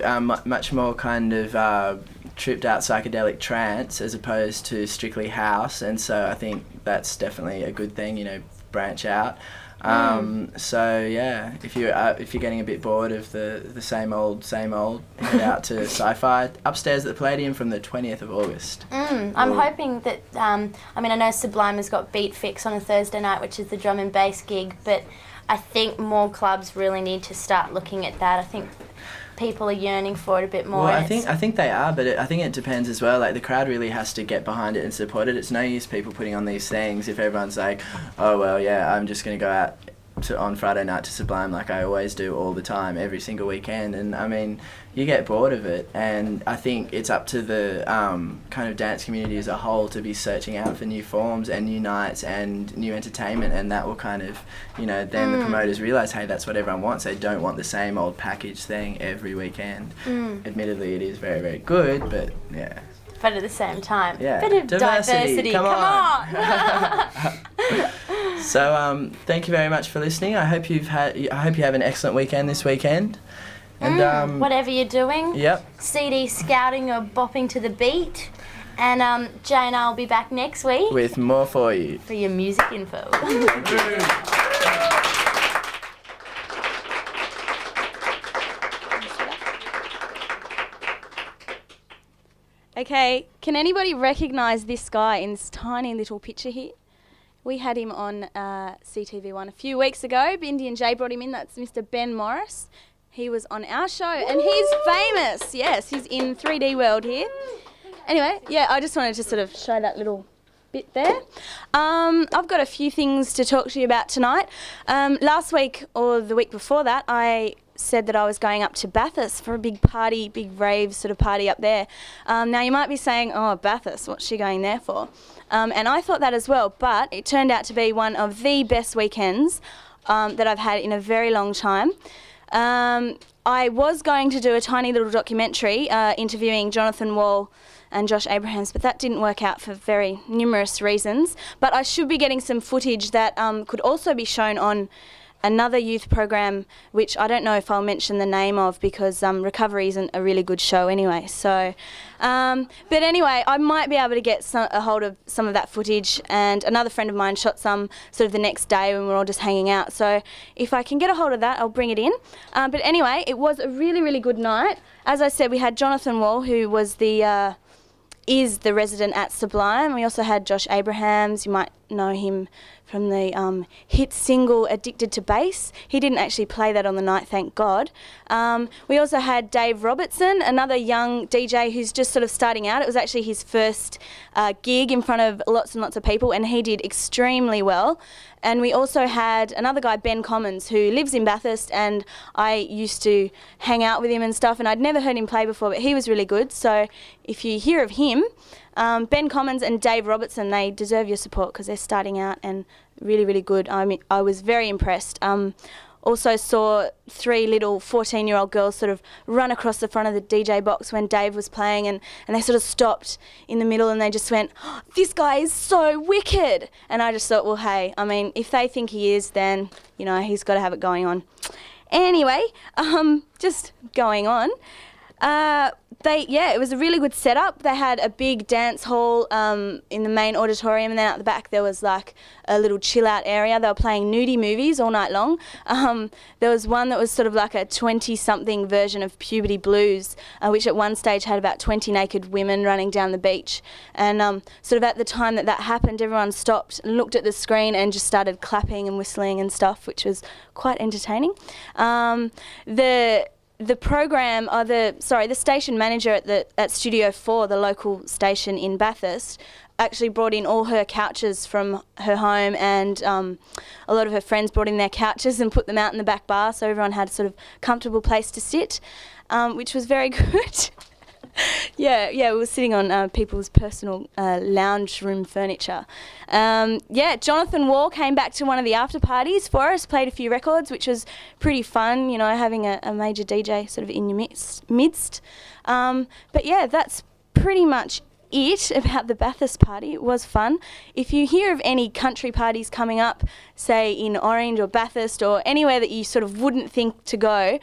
much more kind of tripped out psychedelic trance as opposed to strictly house, and so I think that's definitely a good thing. Branch out. So yeah, if you're getting a bit bored of the same old, head out to Sci-Fi upstairs at the Palladium from the 20th of August. I'm hoping that. I know Sublime has got Beat Fix on a Thursday night, which is the drum and bass gig, but I think more clubs really need to start looking at that. I think people are yearning for it a bit more. Well, I think they are, but I think it depends as well. Like the crowd really has to get behind it and support it. It's no use people putting on these things if everyone's like, oh well, yeah, I'm just going to go out on Friday night to Sublime like I always do all the time, every single weekend. And I mean, you get bored of it. And I think it's up to the kind of dance community as a whole to be searching out for new forms and new nights and new entertainment, and that will kind of, then the promoters realise, hey, that's what everyone wants. They don't want the same old package thing every weekend. Admittedly, it is very, very good, but yeah. But at the same time, yeah. bit of diversity. Come on. So thank you very much for listening. I hope you have an excellent weekend this weekend. And whatever you're doing. Yep. CD scouting or bopping to the beat. And Jay and I will be back next week with more for you. For your music info. Thank you. Okay, can anybody recognise this guy in this tiny little picture here? We had him on CTV1 a few weeks ago. Bindi and Jay brought him in. That's Mr. Ben Morris. He was on our show and he's famous. Yes, he's in 3D World here. Anyway, yeah, I just wanted to sort of show that little bit there. I've got a few things to talk to you about tonight. Last week or the week before that, I said that I was going up to Bathurst for a big party, big rave sort of party up there. Now you might be saying, oh, Bathurst, what's she going there for? And I thought that as well, but it turned out to be one of the best weekends that I've had in a very long time. I was going to do a tiny little documentary interviewing Jonathan Wall and Josh Abrahams, but that didn't work out for very numerous reasons. But I should be getting some footage that could also be shown on another youth program, which I don't know if I'll mention the name of because Recovery isn't a really good show anyway. So, but anyway, I might be able to get a hold of some of that footage, and another friend of mine shot some sort of the next day when we were all just hanging out. So if I can get a hold of that, I'll bring it in. But anyway, it was a really, really good night. As I said, we had Jonathan Wall, who was is the resident at Sublime. We also had Josh Abrahams. You might know him from the hit single Addicted to Bass. He didn't actually play that on the night, thank God. We also had Dave Robertson, another young DJ who's just sort of starting out. It was actually his first gig in front of lots and lots of people, and he did extremely well. And we also had another guy, Ben Commons, who lives in Bathurst, and I used to hang out with him and stuff, and I'd never heard him play before, but he was really good. So if you hear of him, Ben Commons and Dave Robertson, they deserve your support because they're starting out and really, really good. I mean, I was very impressed. Also saw 3 little 14-year-old girls sort of run across the front of the DJ box when Dave was playing, and they sort of stopped in the middle and they just went, oh, this guy is so wicked. And I just thought, well, hey, I mean, if they think he is, then, he's got to have it going on. Anyway, just going on. It was a really good setup. They had a big dance hall in the main auditorium, and then out the back there was like a little chill out area. They were playing nudie movies all night long. There was one that was sort of like a 20-something version of Puberty Blues, which at one stage had about 20 naked women running down the beach. And sort of at the time that happened, everyone stopped and looked at the screen and just started clapping and whistling and stuff, which was quite entertaining. The program, the station manager at Studio 4, the local station in Bathurst, actually brought in all her couches from her home, and a lot of her friends brought in their couches and put them out in the back bar, so everyone had a sort of comfortable place to sit, which was very good. Yeah, we were sitting on people's personal lounge room furniture. Jonathan Wall came back to one of the after parties for us, played a few records, which was pretty fun, you know, having a major DJ sort of in your midst. But yeah, that's pretty much it about the Bathurst party. It was fun. If you hear of any country parties coming up, say in Orange or Bathurst or anywhere that you sort of wouldn't think to go,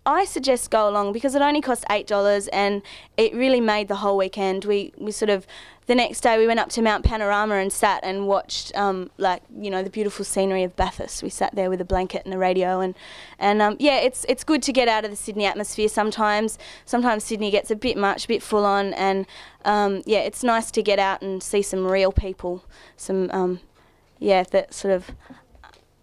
I suggest go along, because it only cost $8 and it really made the whole weekend. We sort of, the next day we went up to Mount Panorama and sat and watched the beautiful scenery of Bathurst. We sat there with a blanket and a radio, and it's good to get out of the Sydney atmosphere sometimes. Sometimes Sydney gets a bit much, a bit full on, and it's nice to get out and see some real people, some that sort of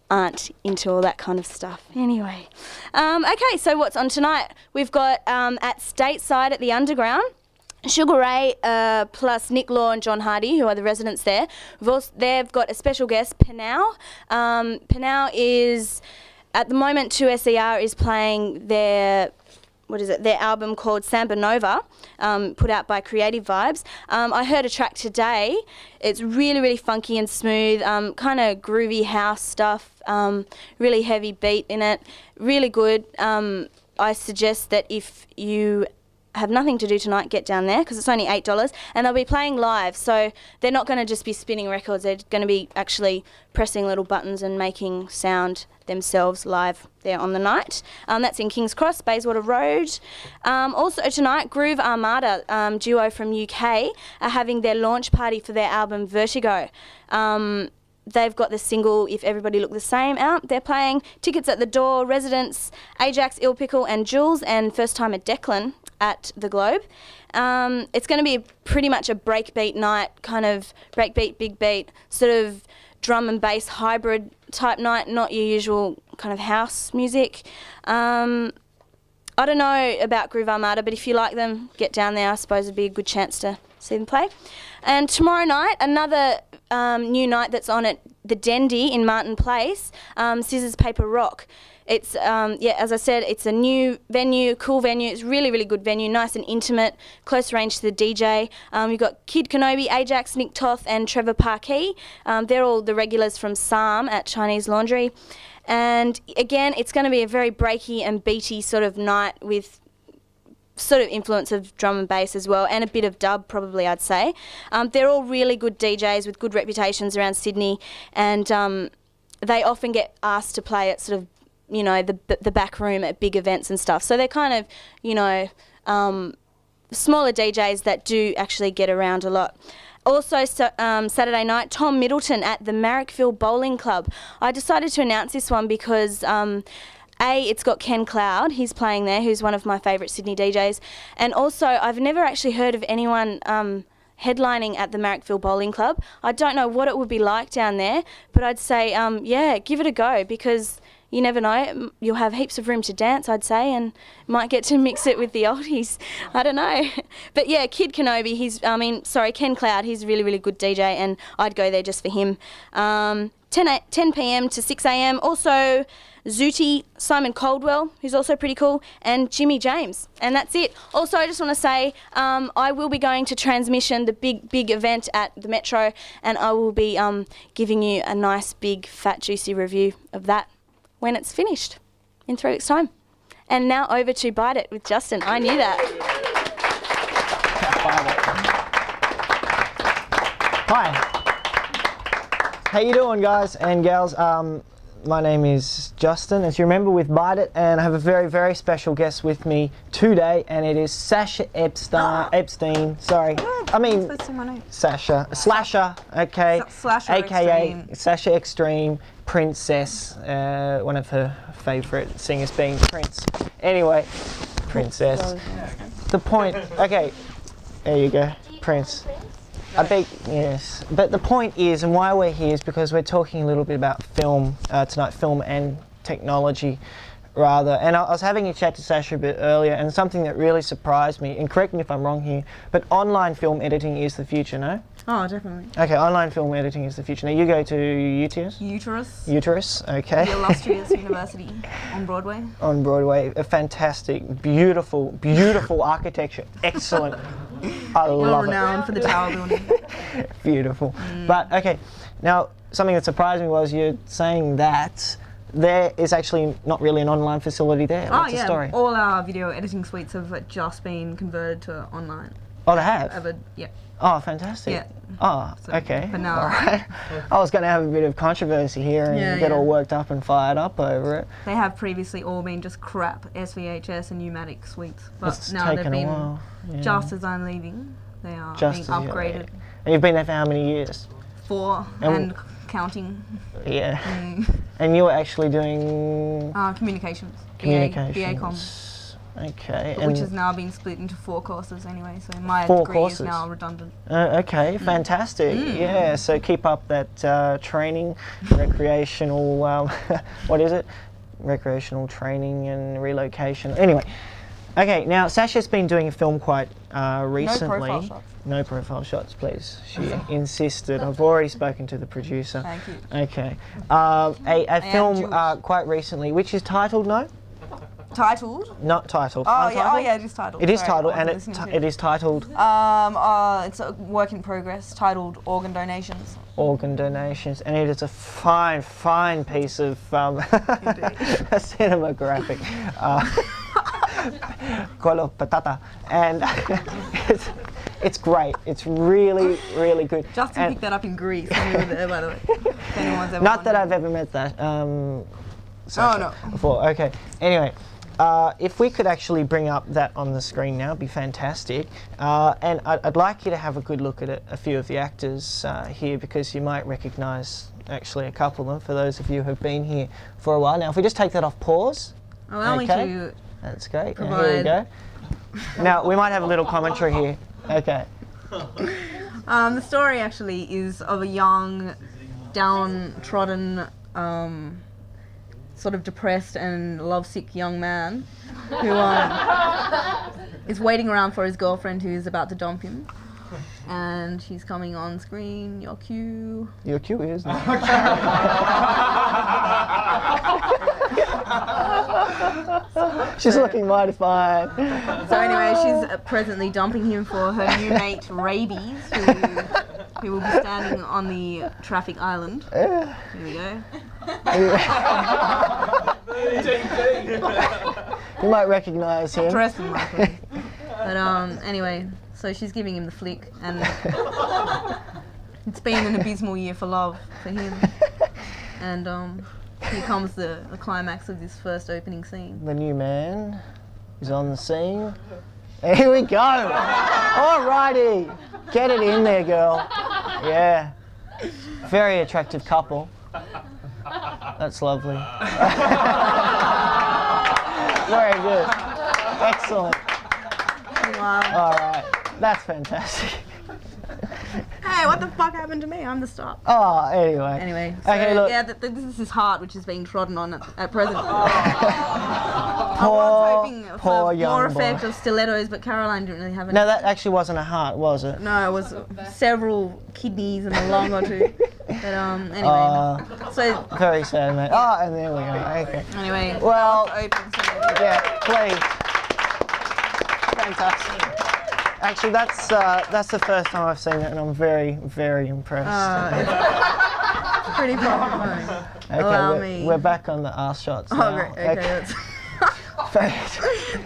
aren't into all that kind of stuff. Anyway, okay, so what's on tonight? We've got at Stateside at the Underground, Sugar Ray plus Nick Law and John Hardy, who are the residents there. They've got a special guest, Penau. Penau is, at the moment, 2SER is playing their album called Samba Nova, put out by Creative Vibes. I heard a track today. It's really, really funky and smooth, kind of groovy house stuff, really heavy beat in it, really good. I suggest that if you have nothing to do tonight, get down there, because it's only $8, and they'll be playing live, so they're not going to just be spinning records, they're going to be actually pressing little buttons and making sound themselves live there on the night. That's in King's Cross, Bayswater Road. Also tonight, Groove Armada, duo from UK, are having their launch party for their album Vertigo. They've got the single If Everybody Looked the Same out. They're playing, tickets at the door, residents Ajax, Il Pickle and Jules, and first time at Declan at the Globe. It's going to be pretty much a breakbeat night, kind of breakbeat, big beat, sort of drum and bass hybrid type night, not your usual kind of house music. I don't know about Groove Armada, but if you like them, get down there. I suppose it'd be a good chance to see them play. And tomorrow night, another new night that's on at the Dendy in Martin Place, Scissors Paper Rock. It's, as I said, it's a new venue, cool venue. It's really, really good venue, nice and intimate, close range to the DJ. You've got Kid Kenobi, Ajax, Nick Toth and Trevor Parkey. They're all the regulars from Psalm at Chinese Laundry. And again, it's going to be a very breaky and beaty sort of night with sort of influence of drum and bass as well, and a bit of dub probably, I'd say. They're all really good DJs with good reputations around Sydney, and they often get asked to play at sort of, you know, the back room at big events and stuff. So they're kind of, you know, smaller DJs that do actually get around a lot. Also, Saturday night, Tom Middleton at the Marrickville Bowling Club. I decided to announce this one because it's got Ken Cloud, he's playing there, who's one of my favourite Sydney DJs. And also, I've never actually heard of anyone headlining at the Marrickville Bowling Club. I don't know what it would be like down there, but I'd say, give it a go, because you never know, you'll have heaps of room to dance, I'd say, and might get to mix it with the oldies. I don't know. But yeah, Kid Kenobi, Ken Cloud, he's a really, really good DJ, and I'd go there just for him. 10 p.m. to 6 a.m. Also, Zooty, Simon Caldwell, who's also pretty cool, and Jimmy James. And that's it. Also, I just want to say I will be going to Transmission, the big event at the Metro, and I will be giving you a nice, big, fat, juicy review of that when it's finished in 3 weeks' time. And now over to Byte It with Justin. I knew that. Hi. How you doing, guys and gals? My name is Justin, as you remember, with Byte IT, and I have a very, very special guest with me today, and it is Sasha Epstein. Sorry, I mean Sasha Slasha. Okay, Slasha AKA Extreme. Sasha Extreme Princess. One of her favourite singers being Prince. Anyway, Princess. The point. Okay, there you go, Prince. Yes, but the point is, and why we're here is because we're talking a little bit about film tonight, film and technology, rather. And I was having a chat to Sasha a bit earlier, and something that really surprised me, and correct me if I'm wrong here, but online film editing is the future, no? Oh, definitely. Okay, online film editing is the future. Now you go to UTS? Uterus, okay. The illustrious university on Broadway. On Broadway, a fantastic, beautiful, beautiful architecture, excellent. I love it. Well renowned for the tower building. Beautiful. But okay, now something that surprised me was you're saying that there is actually not really an online facility there. What's the story? All our video editing suites have just been converted to online. Oh, they have? Yeah. Oh, fantastic. Yeah. Oh, okay. But now, all right. I was going to have a bit of controversy here and get all worked up and fired up over it. They have previously all been just crap SVHS and pneumatic suites, but It's now they've taken a been while. Yeah. just as I'm leaving. They are Just being as you're upgraded. leaving. And you've been there for how many years? 4 and counting. Yeah. And you were actually doing communications. communications. BA comms. Okay. Which has now been split into 4 courses anyway, so my 4 degree courses. is now redundant. Okay, fantastic. Yeah, so keep up that training, recreational, what is it? Recreational training and relocation. Anyway, okay, now Sasha's been doing a film quite recently. No profile shots. No profile shots, please. She insisted. I've already spoken to the producer. Thank you. Okay. A film quite recently, which is titled, no? Titled? Not titled. Oh, Untitled? yeah, it is titled. It is Sorry, titled, I and wasn't listening to it is titled it's a work in progress titled Organ Donations. Organ Donations, and it is a fine, fine piece of cinematographic. Color patata, and it's great. It's really, really good. Justin picked that up in Greece when we were there, by the way. If anyone's ever Not that wondered. I've ever met that. Sasha before. Okay. Anyway, if we could actually bring up that on the screen now, it'd be fantastic. And I'd like you to have a good look at a few of the actors here, because you might recognise actually a couple of them for those of you who have been here for a while. Now, if we just take that off pause. Allow me to. That's great. Now, here we go. Now, we might have a little commentary here. Okay. The story actually is of a young, downtrodden, sort of depressed and lovesick young man who is waiting around for his girlfriend who is about to dump him. And she's coming on screen. Your cue. Your cue is. She's looking mighty fine. So anyway, she's presently dumping him for her new mate Rabies, who will be standing on the traffic island. Here we go. You might recognise him. Dressed in likely. But anyway, so she's giving him the flick, and it's been an abysmal year for love for him. And here comes the climax of this first opening scene. The new man is on the scene. Here we go. Alrighty. Get it in there, girl. Yeah. Very attractive couple. That's lovely. Very good. Excellent. Wow. Alright. That's fantastic. Hey, what the fuck happened to me? I'm the star. Oh, anyway. Anyway, so Okay, look. yeah, this is his heart, which is being trodden on at present. Poor, I was hoping poor for young more boy. effect of stilettos, but Caroline didn't really have any. No, that actually wasn't a heart, was it? No, it was several kidneys and a lung or two. But anyway, so very sad, mate. Oh, and there we go. Okay. anyway, Well, open. yeah, please. Fantastic. Actually, that's the first time I've seen it, and I'm very, very impressed. It's pretty problematic. Okay, we're back on the arse shots now. Oh, great. Okay,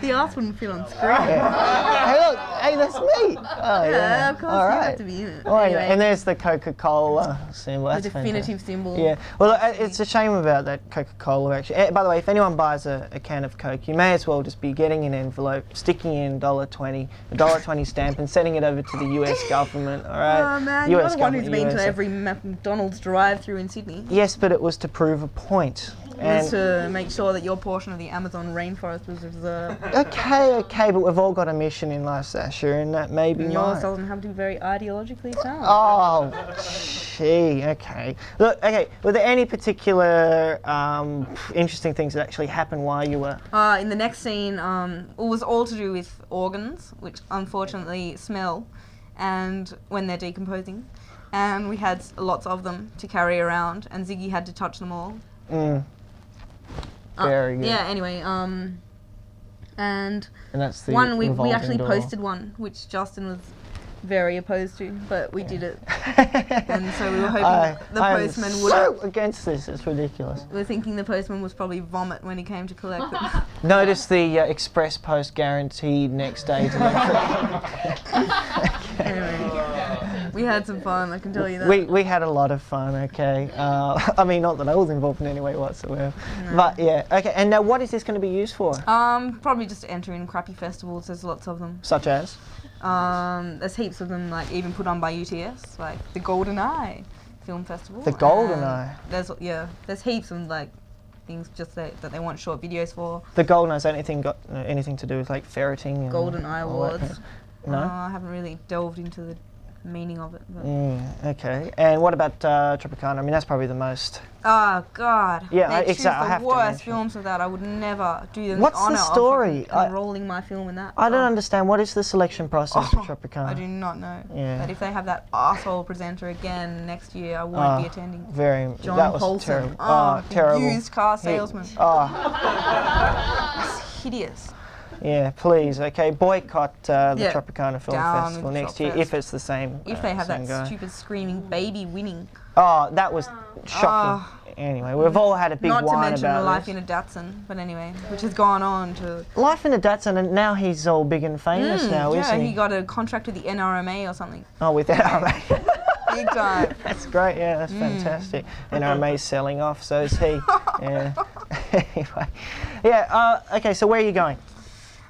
The arse wouldn't fit on screen. Hey, look, hey, that's me. Oh, Yeah, of course, All you right. have to be in it. Oh, yeah. Anyway. And there's the Coca-Cola symbol. The That's definitive fantastic. symbol. Yeah. Well, look, it's a shame about that Coca-Cola, actually. By the way, if anyone buys a can of Coke, you may as well just be getting an envelope, sticking in $1.20, a $1.20 stamp, and sending it over to the US government, all right? Oh man, you're the one who's been to every McDonald's drive-through in Sydney. Yes, but it was to prove a point. It was to make sure that your portion of the Amazon rainforest was reserved. Okay, but we've all got a mission in life, Sasha, and that may be And yours mine. doesn't have to be very ideologically sound. Oh, gee, okay. Look, okay, were there any particular interesting things that actually happened while you were... In the next scene, it was all to do with organs, which unfortunately smell, and when they're decomposing. And we had lots of them to carry around, and Ziggy had to touch them all. Very good. Yeah, anyway, and that's the one we revolving actually door. posted one, which Justin was very opposed to, but we did it. And so we were hoping the postman would... so against this, it's ridiculous. We were thinking the postman was probably vomit when he came to collect them. Notice the express post guaranteed next day delivery. Anyway, we had some fun, I can tell you that. We had a lot of fun, okay. I mean, not that I was involved in any way whatsoever. No. But yeah, okay. And now what is this going to be used for? Probably just to enter in crappy festivals, there's lots of them. Such as? There's heaps of them, like even put on by UTS, like the Golden Eye Film Festival. The Golden Eye? There's heaps of like things just that they want short videos for. The Golden Eye's anything got anything to do with like ferreting? And Golden Eye all that Awards. No? I haven't really delved into the meaning of it. But. Okay. And what about Tropicana? I mean, that's probably the most... Oh God! Yeah, they choose exactly. I have the to worst mention. films of that. I would never do them. What's the honor the story? of enrolling my film in that. I don't understand. What is the selection process for Tropicana? I do not know. Yeah. But if they have that arsehole presenter again next year, I won't be attending. Very. John that was Paulson. terrible. Oh, terrible. Used car salesman. It's hideous. Yeah, please. Okay, boycott the Yeah. Tropicana Film Down Festival with next year Tropfest. if it's the same. If they have same that guy. stupid screaming baby winning. Oh, that was shocking. Anyway, we've all had a big Not to whine mention about the Life this. in a Datsun, but anyway, which has gone on to... Life in a Datsun, and now he's all big and famous now, yeah, isn't he got a contract with the NRMA or something. Oh, with NRMA. Big time. That's great, yeah, that's fantastic. NRMA's selling off, so is he. Yeah. Anyway. Yeah, okay, so where are you going?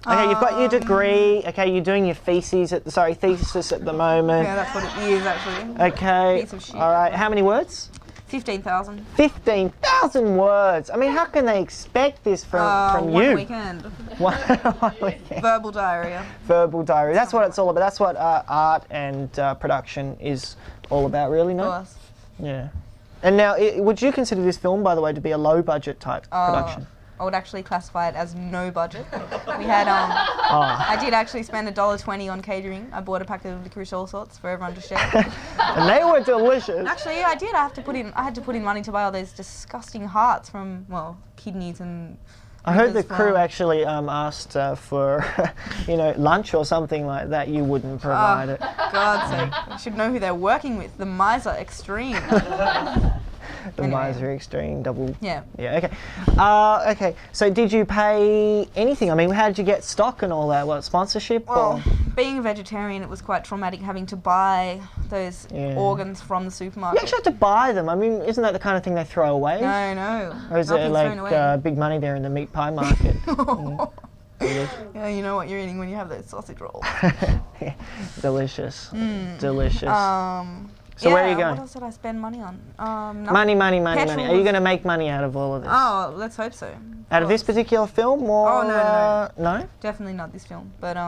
Okay, you've got your degree, okay, you're doing your thesis at the moment. Yeah, that's what it is, actually. Okay, Piece of shit. all right, how many words? 15,000. 15,000 words. I mean, how can they expect this from one you? weekend. One weekend. Verbal diarrhea. Verbal diary. That's what it's all about. That's what art and production is all about, really, no? Of course. Yeah. And now, would you consider this film, by the way, to be a low-budget type production? I would actually classify it as no budget. We had, I did actually spend $1.20 on catering. I bought a packet of licorice all sorts for everyone to share. And they were delicious. Actually, yeah, I did. I had to put in money to buy all those disgusting hearts from, well, kidneys and. I heard the crew actually asked for, lunch or something like that. You wouldn't provide it. God's sake. You should know who they're working with. The Miser Extreme. The Miser Extreme double. Yeah. Yeah, okay. Okay, so did you pay anything? I mean, how did you get stock and all that? What, sponsorship? Well, being a vegetarian, it was quite traumatic having to buy those organs from the supermarket. You actually have to buy them. I mean, isn't that the kind of thing they throw away? No. Or is there like big money there in the meat pie market? Yeah, you know what you're eating when you have those sausage rolls. Yeah. Delicious. Delicious. So yeah, where are you going? What else did I spend money on? Money. Petrol Are you going to make money out of all of this? Oh, let's hope so. Out of this particular film, or no? Definitely not this film, but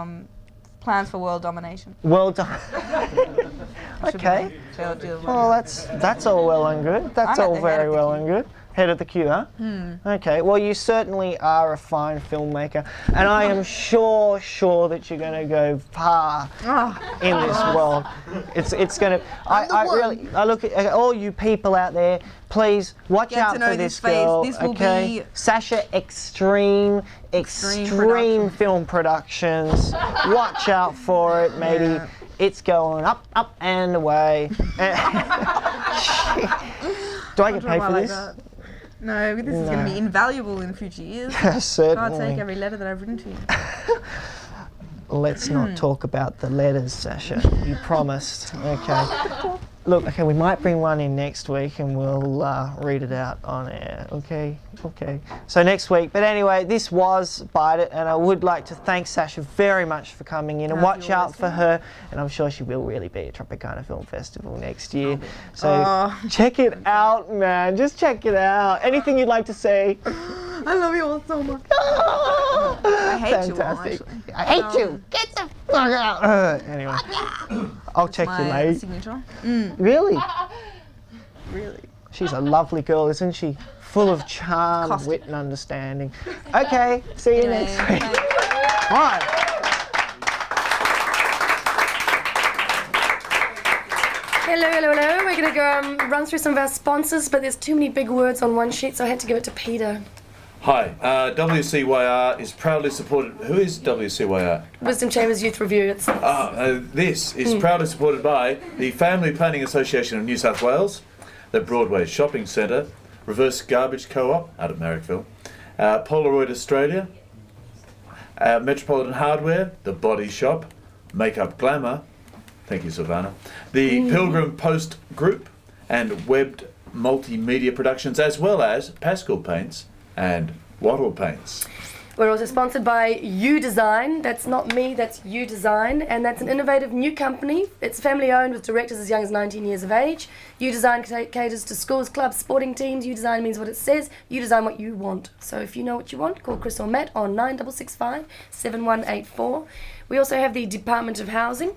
plans for world domination. World domination. Okay. Well, that's all well and good. That's all very well and good. Head of the queue, huh? Okay, well, you certainly are a fine filmmaker, and I am sure that you're going to go far in this world. It's going to. I look at all you people out there. Please watch out for this girl. This will okay, be Sasha Extreme Film Productions. Watch out for it, matey. Yeah. It's going up and away. Do I get paid for this? No, this is going to be invaluable in future years. Certainly. Can't take every letter that I've written to you. Let's not talk about the letters, Sasha. You promised. Okay. Look, okay, we might bring one in next week and we'll read it out on air. Okay? Okay. So next week. But anyway, this was Byte IT, and I would like to thank Sasha very much for coming in, and watch out for her. And I'm sure she will really be at Tropicana Film Festival next year. So check it out, man. Just check it out. Anything you'd like to say? I love you all so much. I hate you all, actually. I hate you. Get the fuck out. Anyway, I'll check you later. Signature. Really? Really? She's a lovely girl, isn't she? Full of charm, wit and understanding. Okay, see you next week. Bye. Hello, hello, hello. We're going to go run through some of our sponsors, but there's too many big words on one sheet, so I had to give it to Peter. Hi, WCYR is proudly supported. Who is WCYR? Wisdom Chambers Youth Review. This is proudly supported by the Family Planning Association of New South Wales, the Broadway Shopping Centre, Reverse Garbage Co-op out of Marrickville, Polaroid Australia, Metropolitan Hardware, The Body Shop, Makeup Glamour, thank you Silvana, the Pilgrim Post Group, and Webbed Multimedia Productions, as well as Pascal Paints and Wattle Paints. We're also sponsored by U Design. That's not me, that's U Design, and that's an innovative new company. It's family owned with directors as young as 19 years of age. U Design caters to schools, clubs, sporting teams. U Design means what it says. You design what you want. So if you know what you want, call Chris or Matt on 9665 7184. We also have the Department of Housing.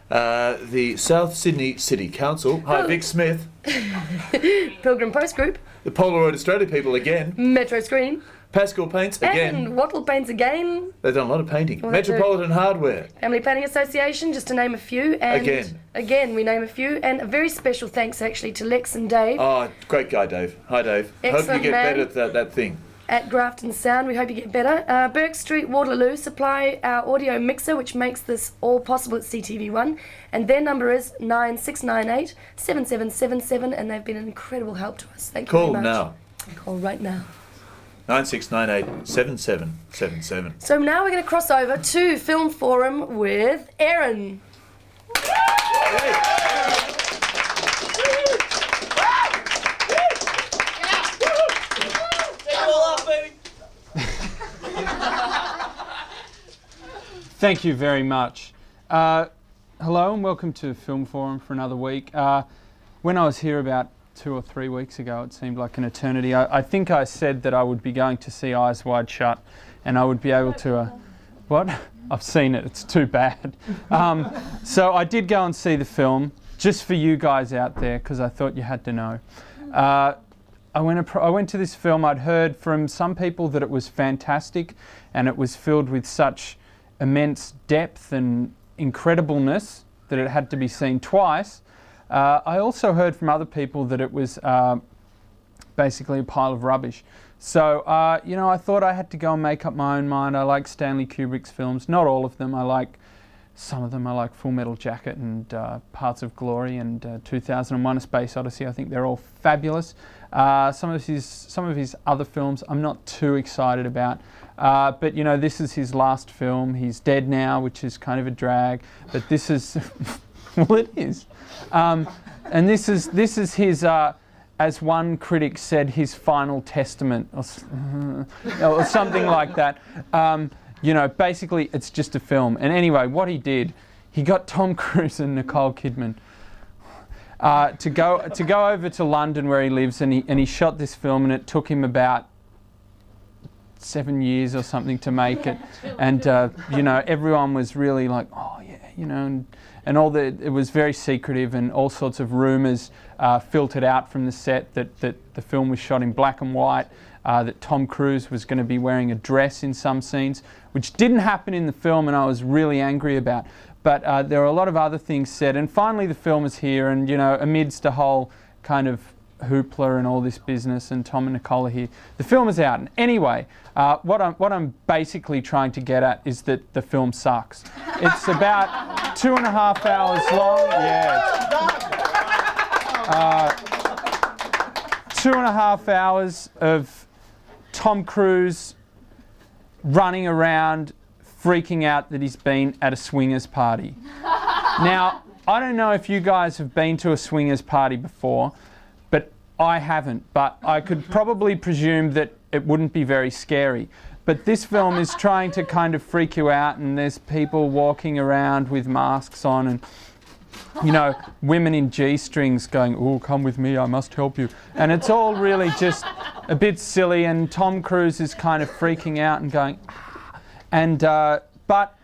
The South Sydney City Council. Hi, Vic Smith. Pilgrim Post Group. The Polaroid Australia people again. Metro Screen. Pascal Paints again. And Wattle Paints again. They've done a lot of painting. Well, Metropolitan Hardware. Family Planning Association, just to name a few. And again, we name a few. And a very special thanks actually to Lex and Dave. Oh, great guy, Dave. Hi, Dave. Excellent Hope you get man. better at that thing. At Grafton Sound, we hope you get better. Burke Street, Waterloo supply our audio mixer, which makes this all possible at CTV1. And their number is 9698 7777, and they've been an incredible help to us. Thank you very much. Call now. Call right now. 9698 7777. So now we're going to cross over to Film Forum with Erin. Thank you very much. Hello and welcome to Film Forum for another week. When I was here about 2 or 3 weeks ago, it seemed like an eternity. I think I said that I would be going to see Eyes Wide Shut and I would be able to... what? I've seen it, it's too bad. So I did go and see the film, just for you guys out there, because I thought you had to know. I went to this film. I'd heard from some people that it was fantastic and it was filled with such immense depth and incredibleness that it had to be seen twice. I also heard from other people that it was basically a pile of rubbish. So, you know, I thought I had to go and make up my own mind. I like Stanley Kubrick's films, not all of them. I like some of them. I like Full Metal Jacket and Parts of Glory and 2001: A Space Odyssey. I think they're all fabulous. Some of his other films I'm not too excited about. But you know, this is his last film. He's dead now, which is kind of a drag. But this is, well, it is. And this is his, as one critic said, his final testament, or something like that. You know, basically, it's just a film. And anyway, what he did, he got Tom Cruise and Nicole Kidman to go over to London where he lives, and he shot this film, and it took him about 7 years or something to make it. And you know, everyone was really like, oh yeah, you know, and it was very secretive, and all sorts of rumours filtered out from the set that the film was shot in black and white, that Tom Cruise was going to be wearing a dress in some scenes, which didn't happen in the film, and I was really angry about. But there are a lot of other things said, and finally the film is here, and you know, amidst a whole kind of hoopla and all this business, and Tom and Nicole are here, the film is out. And anyway, what I'm basically trying to get at is that the film sucks. It's about 2.5 hours long. Yeah. 2.5 hours of Tom Cruise running around freaking out that he's been at a swingers party. Now, I don't know if you guys have been to a swingers party before, but I haven't. But I could probably presume that it wouldn't be very scary. But this film is trying to kind of freak you out, and there's people walking around with masks on and, you know, women in G-strings going, "Oh, come with me, I must help you." And it's all really just a bit silly, and Tom Cruise is kind of freaking out and going, "Ah." And, but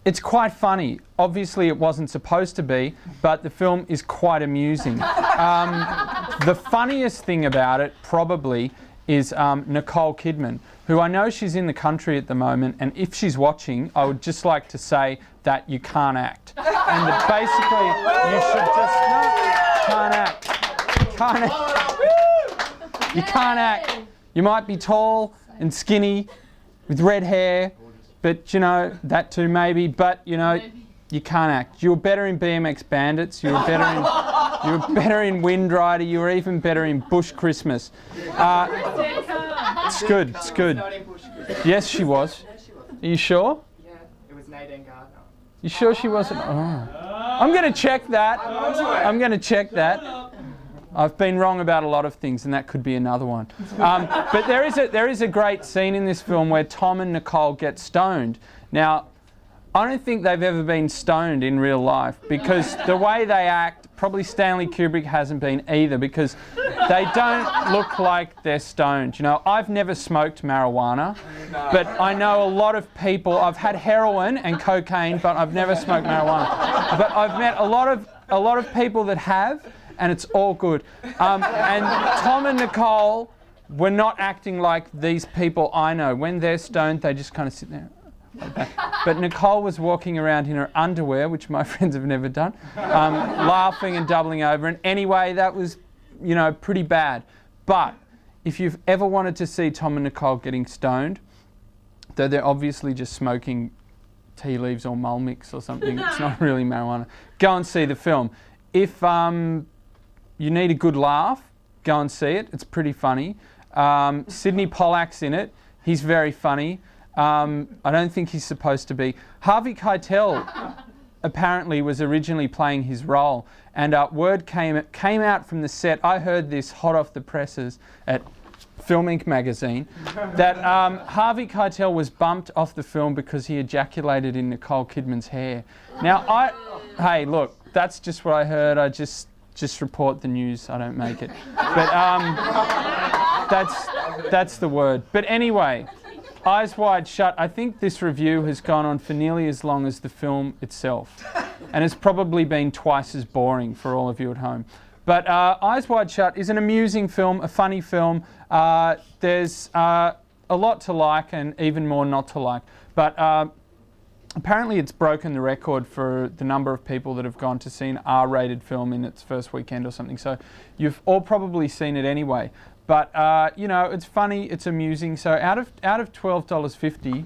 it's quite funny. Obviously it wasn't supposed to be, but the film is quite amusing. The funniest thing about it probably is Nicole Kidman, who I know she's in the country at the moment, and if she's watching, I would just like to say that you can't act. And that basically you should just, no, can't act. You can't act. You might be tall and skinny with red hair, but you know, that too maybe, but you know, you can't act. You were better in BMX Bandits, you were better in Wind Rider, you were even better in Bush Christmas. It's good, it's good. Yes, she was. Are you sure? Yeah, it was Nadine Gardner. You sure she wasn't? Oh. I'm going to check that. I'm going to check that. I've been wrong about a lot of things, and that could be another one. But there is a great scene in this film where Tom and Nicole get stoned. Now, I don't think they've ever been stoned in real life, because the way they act, probably Stanley Kubrick hasn't been either, because they don't look like they're stoned. You know, I've never smoked marijuana, but I know a lot of people. I've had heroin and cocaine, but I've never smoked marijuana. But I've met a lot of people that have, and it's all good. And Tom and Nicole were not acting like these people I know. When they're stoned, they just kind of sit there. Like that. But Nicole was walking around in her underwear, which my friends have never done, laughing and doubling over. And anyway, that was, you know, pretty bad. But if you've ever wanted to see Tom and Nicole getting stoned, though they're obviously just smoking tea leaves or mull mix or something, it's not really marijuana, go and see the film. If you need a good laugh, go and see it. It's pretty funny. Sidney Pollack's in it. He's very funny. I don't think he's supposed to be. Harvey Keitel apparently was originally playing his role, and word came out from the set. I heard this hot off the presses at Film Inc. magazine, that Harvey Keitel was bumped off the film because he ejaculated in Nicole Kidman's hair. Now, hey, look, that's just what I heard. I just report the news. I don't make it. But that's the word. But anyway, Eyes Wide Shut. I think this review has gone on for nearly as long as the film itself, and it's probably been twice as boring for all of you at home. But Eyes Wide Shut is an amusing film, a funny film. There's a lot to like and even more not to like. But apparently it's broken the record for the number of people that have gone to see an R-rated film in its first weekend or something. So you've all probably seen it anyway. But you know, it's funny, it's amusing. So out of $12.50,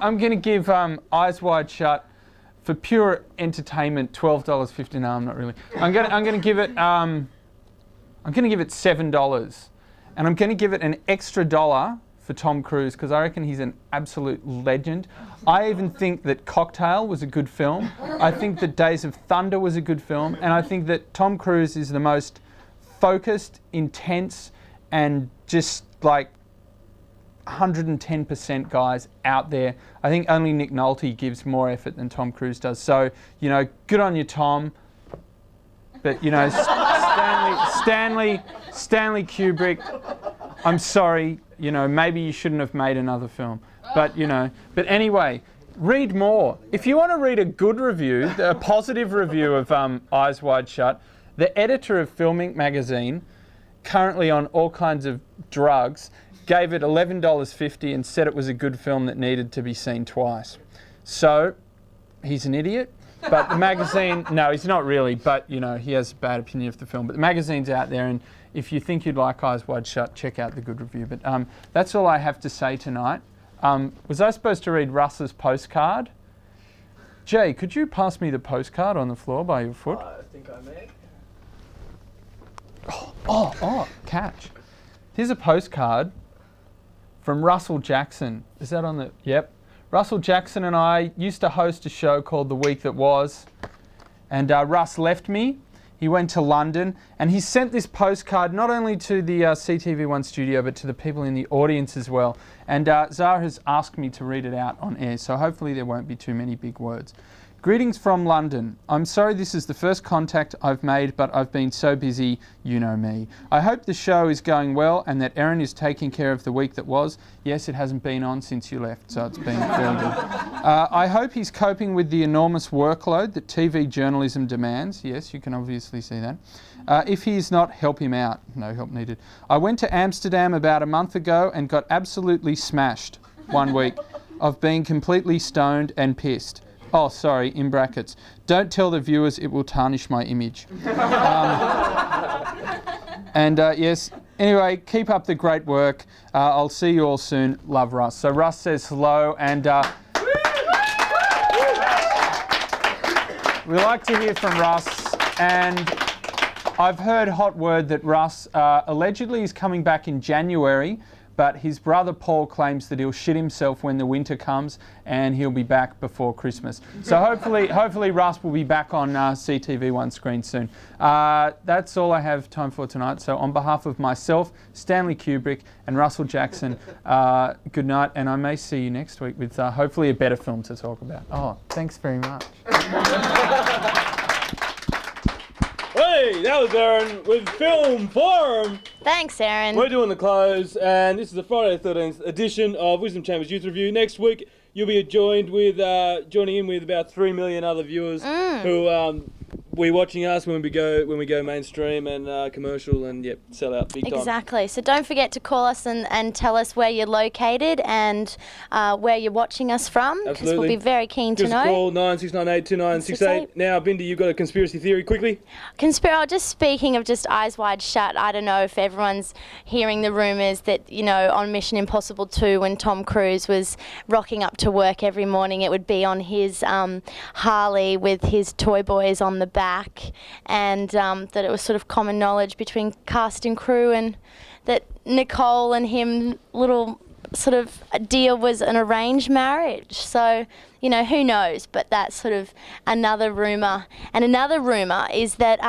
I'm gonna give Eyes Wide Shut, for pure entertainment, $12.50. No, I'm not really. I'm gonna give it $7, and I'm gonna give it an extra $1 for Tom Cruise, because I reckon he's an absolute legend. I even think that Cocktail was a good film. I think that Days of Thunder was a good film, and I think that Tom Cruise is the most focused, intense, and just like 110% guys out there. I think only Nick Nolte gives more effort than Tom Cruise does. So, you know, good on you, Tom. But, you know, Stanley Kubrick, I'm sorry, you know, maybe you shouldn't have made another film. But, you know, but anyway, read more. If you want to read a good review, a positive review of Eyes Wide Shut, the editor of Film Inc. magazine, currently on all kinds of drugs, gave it $11.50 and said it was a good film that needed to be seen twice. So, he's an idiot. But the magazine, no, he's not really, but, you know, he has a bad opinion of the film. But the magazine's out there, and if you think you'd like Eyes Wide Shut, check out the good review. But that's all I have to say tonight. Was I supposed to read Russ's postcard? Jay, could you pass me the postcard on the floor by your foot? I think Catch. Here's a postcard from Russell Jackson. Is that on the... Yep. Russell Jackson and I used to host a show called The Week That Was. And Russ left me. He went to London. And he sent this postcard not only to the CTV1 studio, but to the people in the audience as well. And Zara has asked me to read it out on air, so hopefully there won't be too many big words. Greetings from London. I'm sorry this is the first contact I've made, but I've been so busy, you know me. I hope the show is going well and that Erin is taking care of The Week That Was. Yes, it hasn't been on since you left, so it's been very good. I hope he's coping with the enormous workload that TV journalism demands. Yes, you can obviously see that. If he's not, help him out. No help needed. I went to Amsterdam about a month ago and got absolutely smashed 1 week of being completely stoned and pissed. Oh, sorry, in brackets. Don't tell the viewers, it will tarnish my image. Yes, anyway, keep up the great work. I'll see you all soon. Love, Russ. So Russ says hello, and we like to hear from Russ. And I've heard hot word that Russ allegedly is coming back in January, but his brother Paul claims that he'll shit himself when the winter comes and he'll be back before Christmas. So hopefully Russ will be back on CTV1 screen soon. That's all I have time for tonight. So on behalf of myself, Stanley Kubrick and Russell Jackson, good night, and I may see you next week with hopefully a better film to talk about. Oh, thanks very much. Hey, that was Aaron with Film Forum. Thanks, Aaron. We're doing the close, and this is the Friday the 13th edition of Wisdom Chambers Youth Review. Next week, you'll be joining in with about 3 million other viewers who will be watching us when we go mainstream and commercial and sell out big time. Exactly. So don't forget to call us and tell us where you're located and where you're watching us from, because we'll be very keen to know. Just call 96982968. Now, Bindi, you've got a conspiracy theory quickly. Just speaking of just eyes wide shut, I don't know if everyone's hearing the rumours that, on Mission Impossible 2, when Tom Cruise was rocking up to work every morning, it would be on his Harley with his toy boys on the back, and that it was sort of common knowledge between cast and crew, and that Nicole and him little sort of deal was an arranged marriage. So, who knows, but that's sort of another rumour. And another rumour is that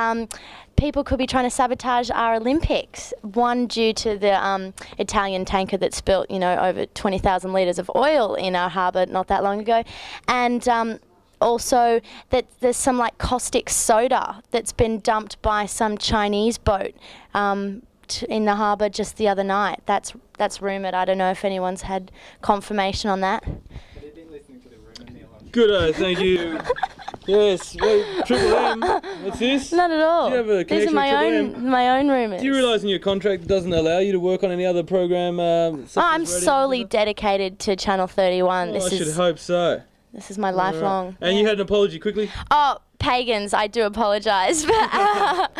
people could be trying to sabotage our Olympics. One, due to the Italian tanker that spilt, over 20,000 litres of oil in our harbour not that long ago. And also that there's some caustic soda that's been dumped by some Chinese boat in the harbour just the other night. That's rumoured. I don't know if anyone's had confirmation on that. Good, thank you. Yes, wait, Triple M. What's this? Not at all. Do you have a These are my own rumours. Do you realise in your contract it doesn't allow you to work on any other program? I'm solely dedicated to Channel 31. I should hope so. This is my lifelong. And you had an apology quickly? Oh, Pagans, I do apologise, but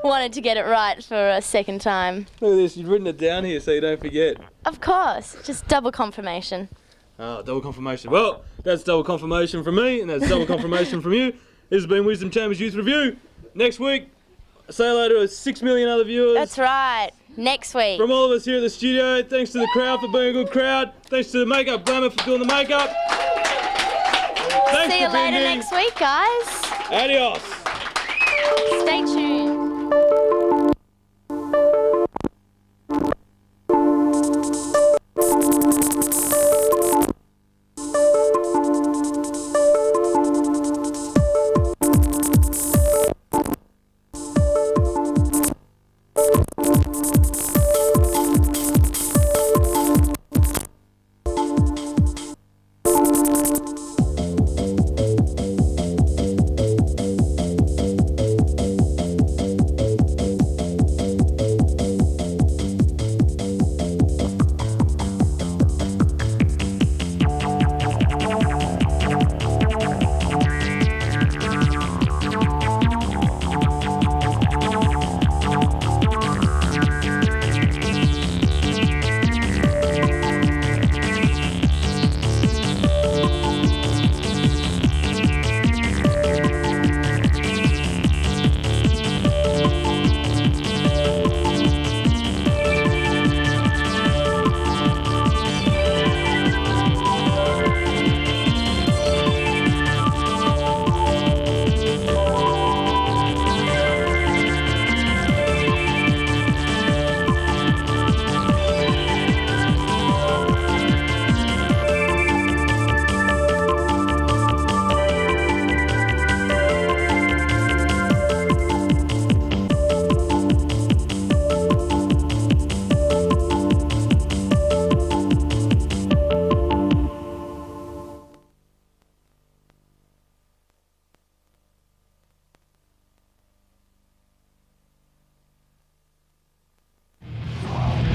wanted to get it right for a second time. Look at this, you've written it down here so you don't forget. Of course, just double confirmation. Oh, double confirmation. Well, that's double confirmation from me, and that's double confirmation from you. This has been Wisdom Chambers Youth Review. Next week, say hello to 6 million other viewers. That's right. Next week. From all of us here at the studio, thanks to the crowd for being a good crowd. Thanks to the Makeup Glamour for doing the makeup. See you later next week, guys. Adios. Stay tuned.